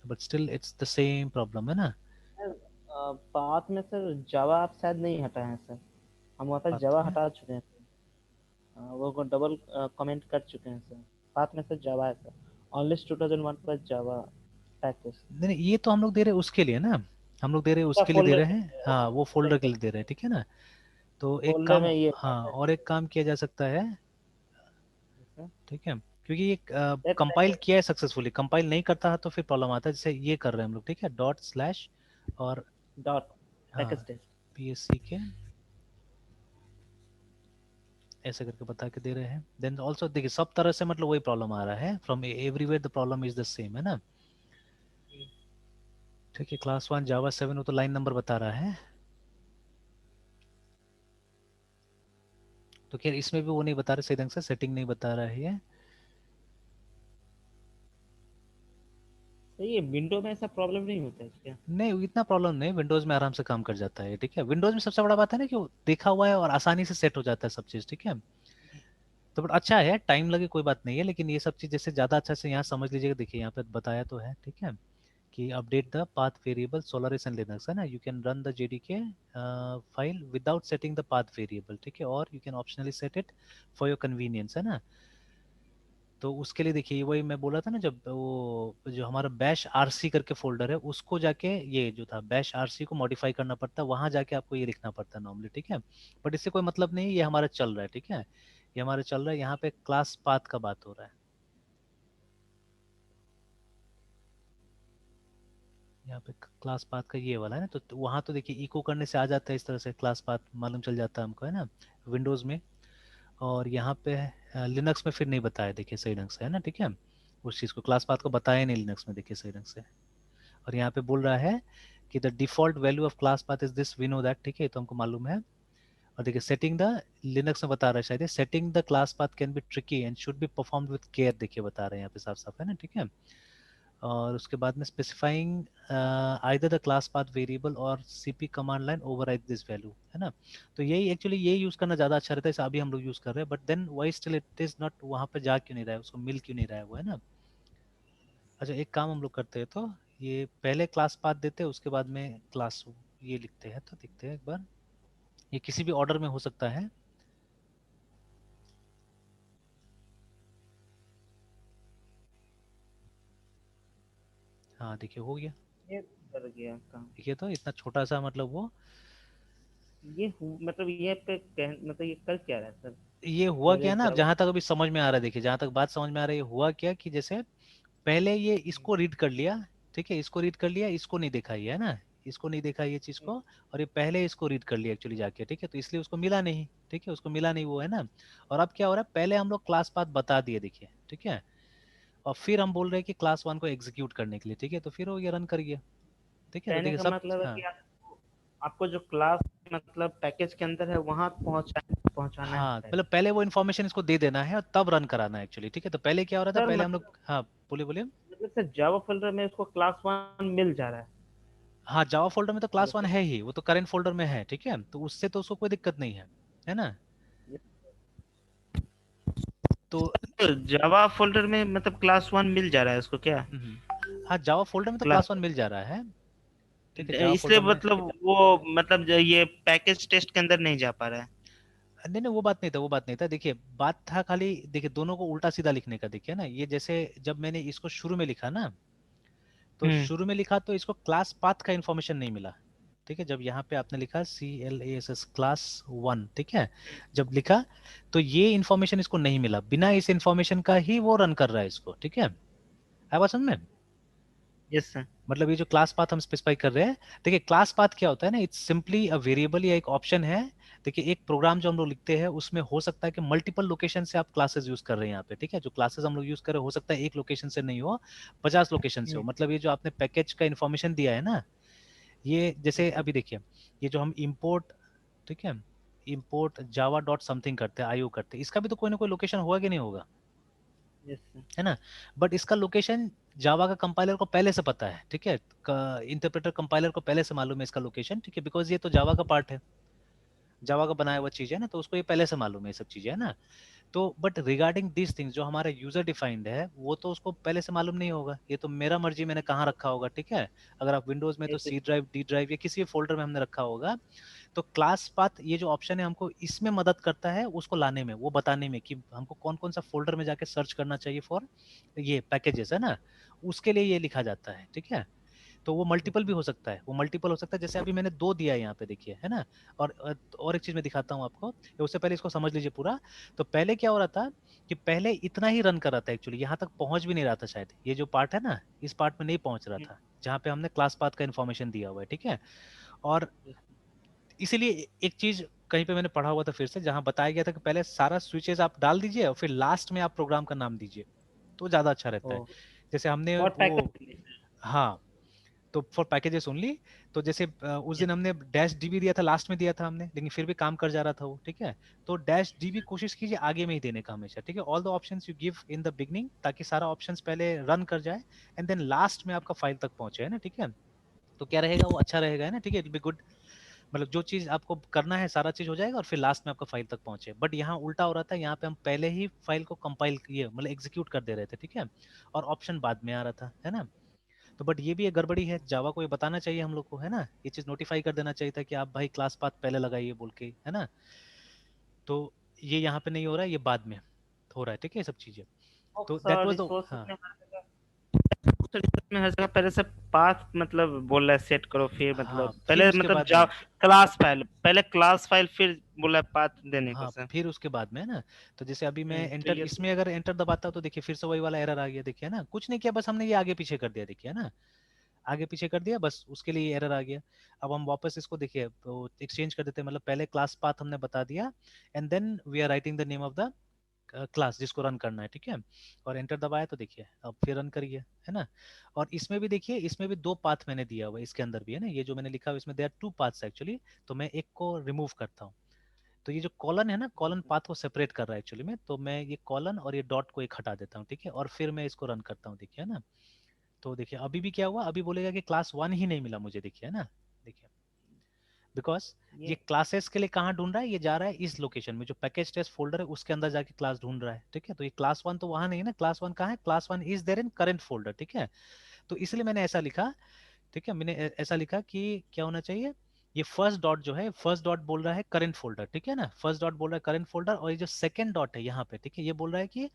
but still it's the same problem, है ना। सर पाथ में सर जावा आप शायद नहीं हटाए हैं सर, हम वहाँ पर पाथ जावा में हटा चुके हैं सर। वो को डबल कमेंट कर चुके हैं सर। पाथ में सर जावा है सर, ऑनली 2001 पर जावा पैकेज। नहीं नहीं, ये तो हम लोग दे रहे हैं उसके लिए ना, हम लोग दे रहे हैं उसका उसके लिए दे फोल्डर रहे हैं, हाँ वो फोल्डर के लिए दे रहे हैं, ठीक है ना। तो एक फोल्डर काम, में ये हाँ और एक काम किया जा सकता है, ठीक है, क्योंकि ये कंपाइल पैकेज किया है सक्सेसफुली, कंपाइल नहीं करता है तो फिर प्रॉब्लम आता है, जैसे ये कर रहे हैं हम लोग, ठीक है, डॉट स्लैश और डॉट हाँ पैकेज टेस्ट। पीएससी के ऐसे करके बता के दे रहे हैं, देन ऑल्सो देखिए सब तरह से मतलब वही प्रॉब्लम आ रहा है, from everywhere the problem is the same, है ना। ठीक है, क्लास 1 जावा 7 वो तो लाइन नंबर बता रहा है, तो खैर इसमें भी वो नहीं बता रहे सही ढंग से, सेटिंग नहीं बता रहा है ये। तो ये विंडो में ऐसा प्रॉब्लम नहीं होता है क्या? नहीं इतना प्रॉब्लम नहीं, विंडोज में आराम से काम कर जाता है, ठीक है, विंडोज में सबसे बड़ा बात है ना कि वो देखा हुआ है और आसानी से सेट हो जाता है सब चीज, ठीक है। तो बट अच्छा है, टाइम लगे कोई बात नहीं है, लेकिन ये सब चीज जैसे ज्यादा अच्छा से यहाँ समझ लीजिएगा, देखिए यहाँ पे बताया तो है, ठीक है, कि update the path variable Solaris and Linux, है ना, you can run the JDK file without setting the path variable, ठीक है, और you can optionally set it for your convenience, है ना। तो उसके लिए देखिए वही मैं बोला था ना, जब वो जो हमारा बैश आरसी करके फोल्डर है उसको जाके, ये जो था बैश आरसी को मॉडिफाई करना पड़ता है, वहां जाके आपको ये लिखना पड़ता है नॉर्मली, ठीक है। बट इससे कोई मतलब नहीं, ये हमारा चल रहा है, ठीक है, ये हमारा चल रहा है, यहाँ पे क्लास पाथ का बात हो रहा है, यहाँ पे क्लास पाथ का ये वाला है ना, तो वहां तो देखिए इको करने से आ जाता है इस तरह से, क्लास पाथ मालूम चल जाता है हमको, है ना, विंडोज में। और यहाँ पे लिनक्स में फिर नहीं बताया देखिए सही ढंग से, है ना, ठीक है, उस चीज़ को क्लास पाथ को बताया नहीं लिनक्स में देखिए सही ढंग से। और यहाँ पे बोल रहा है कि the default value of class path is this, we know that, ठीक है, तो हमको मालूम है। और देखिए सेटिंग द, लिनक्स में बता रहा है शायद, setting the class path can be tricky and should be performed with care, देखिए बता रहे हैं यहाँ पे साफ साफ, है ना, ठीक है। और उसके बाद में specifying either the class path variable और CP command line override this value, है ना। तो यही एक्चुअली ये यूज करना ज्यादा अच्छा रहता है, इसे अभी हम लोग यूज कर रहे हैं, but then why still it is not, वहां पे जा क्यों नहीं रहा है, उसको मिल क्यों नहीं रहा है वो, है ना। अच्छा एक काम हम लोग करते हैं, तो ये पहले क्लास पाथ देते हैं, उसके बाद में क्लास ये लिखते हैं, तो देखते हैं एक बार, ये किसी भी ऑर्डर में हो सकता है। हाँ देखिए हो गया, ये कर गया काम। देखिए तो इतना छोटा सा मतलब वो, मतलब ये पे मतलब ये कर क्या रहा है सर? ये हुआ मेरे क्या ना, अब जावा। जहां तक अभी समझ में आ रहा है, देखिए जहां तक बात समझ में आ रही है, हुआ क्या कि जैसे पहले ये इसको रीड कर लिया, ठीक है, इसको रीड कर लिया, इसको नहीं देखा ये, है ना, इसको नहीं देखा ये चीज को, और ये पहले इसको रीड कर लिया एक्चुअली जाके, ठीक है, तो इसलिए उसको मिला नहीं, ठीक है, उसको मिला नहीं वो, है ना। और अब क्या हो रहा है, पहले हम लोग क्लास पाथ बता दिए देखिए, ठीक है, और फिर हम बोल रहे हैं कि क्लास 1 को एग्जीक्यूट करने के लिए, ठीक है, तो फिर वो ये रन कर गया, ठीक है, तो कहने देखिए का सब, मतलब है हाँ कि आपको आपको जो क्लास मतलब पैकेज के अंदर है वहां पहुंचा पहुंचाना है हाँ, पहले। मतलब पहले वो इन्फॉर्मेशन इसको दे देना है और तब रन कराना है एक्चुअली, ठीक है। तो पहले क्या हो रहा था, सर पहले हम मतलब लोग, हाँ बोलिए बोलिए। सर जावा फोल्डर में इसको क्लास वन मिल जा रहा है। हाँ, जावा फोल्डर में तो हेलो क्लास वन सर। है ही, वो तो करेंट फोल्डर में है, ठीक है, तो उससे तो उसको कोई दिक्कत नहीं है ना। तो जावा फोल्डर में मतलब क्लास वन मिल जा रहा है उसको क्या? हाँ, जावा फोल्डर में तो क्लास क्लास वन मिल जा रहा है, ठीक है, जावा इसलिए फोल्डर में। मतलब वो मतलब ये पैकेज टेस्ट के अंदर नहीं जा पा रहा है। नहीं नहीं, वो बात नहीं था, वो बात नहीं था, देखिए बात था खाली, देखिए दोनों को उल्टा सीधा लिखने का, देखिए ना, ये जैसे जब मैंने इसको शुरू में लिखा ना, तो हम्म। शुरू में लिखा तो इसको क्लास पाथ का इन्फॉर्मेशन नहीं मिला, ठीक है। जब यहाँ पे आपने लिखा CLASS क्लास वन, ठीक है, जब लिखा तो ये इन्फॉर्मेशन इसको नहीं मिला, बिना इस इन्फॉर्मेशन का ही वो रन कर रहा है इसको, ठीक है। है बात समझ में? Yes sir. मतलब ये जो क्लास पाथ हम स्पेसिफाई कर रहे हैं, देखिए क्लास पाथ क्या होता है ना, इट्स सिंपली अ वेरिएबल या एक ऑप्शन है। देखिए एक प्रोग्राम जो हम लोग लिखते हैं उसमें हो सकता है कि मल्टीपल लोकेशन से आप क्लासेस यूज कर रहे हैं यहाँ पे, ठीक है। जो क्लासेस हम लोग यूज कर रहे हैं हो सकता है एक लोकेशन से नहीं हो, 50 लोकेशन से हो। मतलब ये जो आपने पैकेज का इन्फॉर्मेशन दिया है ना, ये जैसे यस सर। अभी देखिए, ये जो हम इम्पोर्ट, ठीक है, इम्पोर्ट जावा डॉट समथिंग करते हैं, IO करते हैं, इसका भी तो कोई ना कोई लोकेशन होगा कि नहीं होगा, यस सर। है ना। बट इसका लोकेशन जावा का कंपाइलर को पहले से पता है, ठीक है, इंटरप्रेटर कंपाइलर को पहले से मालूम है इसका लोकेशन, ठीक है, बिकॉज ये तो जावा का पार्ट है, जावा का बनाया हुआ चीज है ना, तो उसको ये पहले से मालूम है ये सब चीजें, है ना। तो बट रिगार्डिंग दिस थिंग्स जो हमारा यूजर डिफाइंड है वो तो उसको पहले से मालूम नहीं होगा, ये तो मेरा मर्जी मैंने कहाँ रखा होगा, ठीक है। अगर आप विंडोज में तो yes C drive, D drive या किसी भी फोल्डर में हमने रखा होगा। तो क्लास पाथ ये जो ऑप्शन है हमको इसमें मदद करता है उसको लाने में, वो बताने में कि हमको कौन कौन सा फोल्डर में जाके सर्च करना चाहिए फॉर ये पैकेजेस, है ना, उसके लिए ये लिखा जाता है, ठीक है। तो वो मल्टीपल भी हो सकता है, वो मल्टीपल हो सकता है, जैसे अभी मैंने दो दिया है यहाँ पे, देखिए, है ना। और एक चीज मैं दिखाता हूँ आपको, उससे पहले इसको समझ लीजिए पूरा। तो पहले क्या हो रहा था कि पहले इतना ही रन कर रहा था एक्चुअली, यहाँ तक पहुंच भी नहीं रहा था शायद, ये जो पार्ट है ना इस पार्ट में नहीं पहुंच रहा था जहाँ पे हमने क्लास पाथ का इन्फॉर्मेशन दिया हुआ है, ठीक है। और इसीलिए एक चीज कहीं पे मैंने पढ़ा हुआ था फिर से, जहां बताया गया था कि पहले सारा स्विचेस आप डाल दीजिए और फिर लास्ट में आप प्रोग्राम का नाम दीजिए, तो ज्यादा अच्छा रहता है। ओ जैसे हमने और वो, पैकेज। हाँ, तो फॉर पैकेजेस ओनली। तो जैसे उस दिन हमने डैश डीबी दिया था, लास्ट में दिया था हमने, लेकिन फिर भी काम कर जा रहा था वो, ठीक है। तो डैश डीबी कोशिश कीजिए आगे में ही देने का हमेशा, ठीक है। All the options you give in the beginning, ताकि सारा ऑप्शंस पहले रन कर जाए एंड देन लास्ट में आपका फाइल तक पहुंचे, है ना, ठीक है। तो क्या रहेगा, वो अच्छा रहेगा, है ना, ठीक है, इट बी गुड। मतलब जो चीज आपको करना है सारा चीज हो जाएगा और फिर लास्ट में आपका फाइल तक पहुंचे। बट यहाँ उल्टा हो रहा था, यहाँ पे हम पहले ही फाइल को कंपाइल किए, मतलब एग्जीक्यूट कर दे रहे थे, ठीक है, और ऑप्शन बाद में आ रहा था, है ना। तो बट ये भी एक गड़बड़ी है, जावा को ये बताना चाहिए हम लोग को, है ना, ये चीज नोटिफाई कर देना चाहिए था कि आप भाई क्लास पाथ पहले लगाइए बोल के, है ना। तो ये यहाँ पे नहीं हो रहा है, ये बाद में हो रहा है, ठीक है, ये सब चीजें। तो दैट वाज द, रिसोर्सेज हाँ, में हर जगह, सर इसमें हर जगह पहले से पाथ मतलब बोल रहा है सेट करो, फिर हाँ, मतलब फिर पहले उसके मतलब बाद जा में, क्लास फाइल, पहले क्लास फाइल फिर बोला है पाथ देने को हाँ, सर। फिर उसके बाद में, है ना। तो जैसे अभी मैं तो एंटर, ये इसमें अगर एंटर दबाता हूँ तो देखिए फिर से वही वाला एरर आ गया, देखिए ना, कुछ नहीं किया, बस हमने ये आगे पीछे कर दिया, देखिए ना, आगे पीछे कर दिया, बस उसके लिए एरर आ गया। अब हम वापस इसको देखिए तो एक्सचेंज कर देते हैं, मतलब पहले क्लास पाथ हमने बता दिया and then we are writing the name of the class जिसको रन करना है, ठीक है। और एंटर दबाया तो देखिए अब फिर रन करिए, है ना। और इसमें भी देखिए, इसमें भी दो पाथ मैंने दिया हुआ है, इसके अंदर भी, है ना, ये जो मैंने लिखा हुआ है इसमें देयर टू पाथ्स एक्चुअली। तो मैं एक को रिमूव करता हूँ, तो ये जो कॉलन है ना, कॉलन पाथ को सेपरेट कर रहा है एक्चुअली में, तो मैं ये कॉलन और ये डॉट को एक हटा देता हूँ, ठीक है, और फिर मैं इसको रन करता हूँ, देखिए, है ना। तो देखिए अभी भी क्या हुआ, अभी बोलेगा कि क्लास वन ही नहीं मिला मुझे, देखिए, है ना, देखिए, बिकॉज ये ये क्लासेस के लिए कहाँ ढूंढ रहा है, ये जा रहा है इस लोकेशन में जो पैकेज टेस्ट फोल्डर है उसके अंदर जाके क्लास ढूंढ रहा है, ठीक है। तो ये क्लास वन तो वहां नहीं है ना, क्लास वन कहाँ है, class one is there in current folder, ठीक है। तो इसलिए मैंने ऐसा लिखा, ठीक है, मैंने ऐसा लिखा कि क्या होना चाहिए, ये फर्स्ट डॉट जो है, फर्स्ट डॉट बोल रहा है करंट फोल्डर, ठीक है ना, फर्स्ट डॉट बोल रहा है करंट फोल्डर, और ये जो सेकंड डॉट है यहाँ पे, ठीक है, ये बोल रहा है कि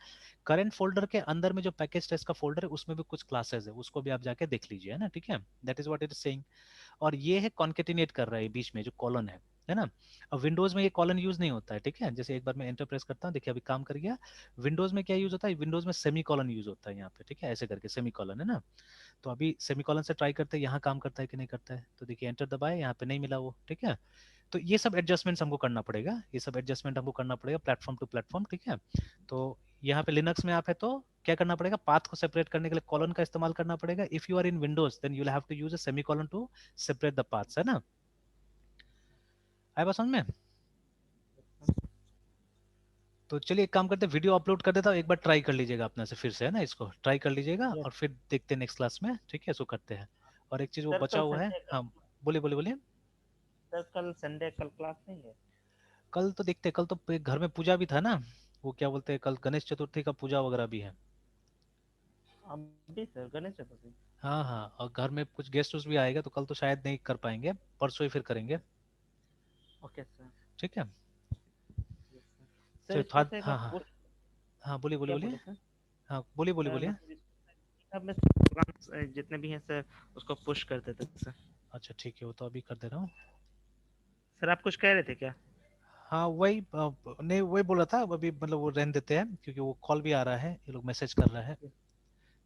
करंट फोल्डर के अंदर में जो पैकेज टेस्ट का फोल्डर है उसमें भी कुछ क्लासेस है, उसको भी आप जाके देख लीजिए, है ना, ठीक है। That is what it is saying. और ये है कॉन्केटिनेट कर रहा है बीच में जो कॉलन है ना। अब विंडोज में ये कॉलन यूज नहीं होता है, ठीक है, जैसे एक बार मैं एंटर प्रेस करता हूँ, देखिए अभी काम कर गया। विंडोज में क्या यूज होता है, विंडोज में सेमी कॉलन यूज होता है यहाँ पे, ठीक है, ऐसे करके सेमी कॉलन, है ना। तो अभी सेमीकोलन से ट्राई करते हैं यहाँ काम करता है कि नहीं करता है, तो देखिए एंटर दबाए, यहाँ पे नहीं मिला वो, ठीक है। तो ये सब एडजस्टमेंट्स हमको करना पड़ेगा, ये सब एडजस्टमेंट हमको करना पड़ेगा प्लेटफॉर्म टू प्लेटफॉर्म, ठीक है। तो यहाँ पे लिनक्स में आप है तो क्या करना पड़ेगा, पाथ को सेपरेट करने के लिए कॉलन का इस्तेमाल करना पड़ेगा। If you are in Windows then you have to use a semicolon to separate the paths, है ना। आए बात समझ में? तो चलिए एक काम करते हैं, वीडियो अपलोड कर देता हूँ, एक बार ट्राई कर लीजिएगा अपने से फिर से, है ना, इसको ट्राई कर लीजिएगा यस और फिर देखते हैं नेक्स्ट क्लास में, ठीक है, इसको करते हैं। और एक चीज वो सर। बचा कल हुआ है, संडे हाँ, बोलिए बोलिए बोलिए। सर, कल संडे, कल क्लास नहीं है? कल तो देखते हैं, कल तो घर में पूजा भी था ना, वो क्या बोलते हैं, कल गणेश चतुर्थी का पूजा वगैरह भी है। अभी सर गणेश चतुर्थी? हाँ हाँ, और घर में कुछ गेस्ट उस भी आएगा, तो कल तो शायद नहीं कर पाएंगे, परसों ही फिर करेंगे। Okay sir. ठीक है। Yes sir. सर चलिए इसमें थोड़ा, से मैं हाँ हाँ। पोस्ट हाँ बोलिए बोलिए क्या बोलिए। बोले सर? हाँ बोलिए बोलिए बोलिए। मतलब इसमें में प्रोग्राम्स जितने भी हैं सर, उसको पुश कर देते सर। अच्छा ठीक है, वो तो अभी कर दे रहा हूँ। सर आप कुछ कह रहे थे क्या? हाँ वही नहीं वही बोला था अभी, मतलब वो रहने देते हैं क्योंकि वो कॉल भी आ रहा है, ये लोग मैसेज कर रहा है।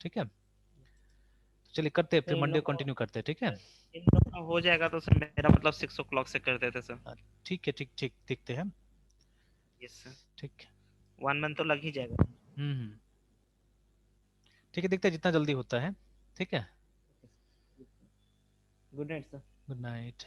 ठीक है, तो चलिए करते हैं, सर फिर इन मंडे लोग को कंटिन्यू करते हैं, ठीक है। इन लोग का हो जाएगा तो सर मेरा मतलब 6 o'clock से कर देते सर। हाँ, ठीक है, ठीक ठीक देखते हैं। Yes sir. ठीक। 1 मंथ तो लग ही जाएगा। हम्म। ठीक है, देखते हैं जितना जल्दी होता है। ठीक है। Good night sir. Good night.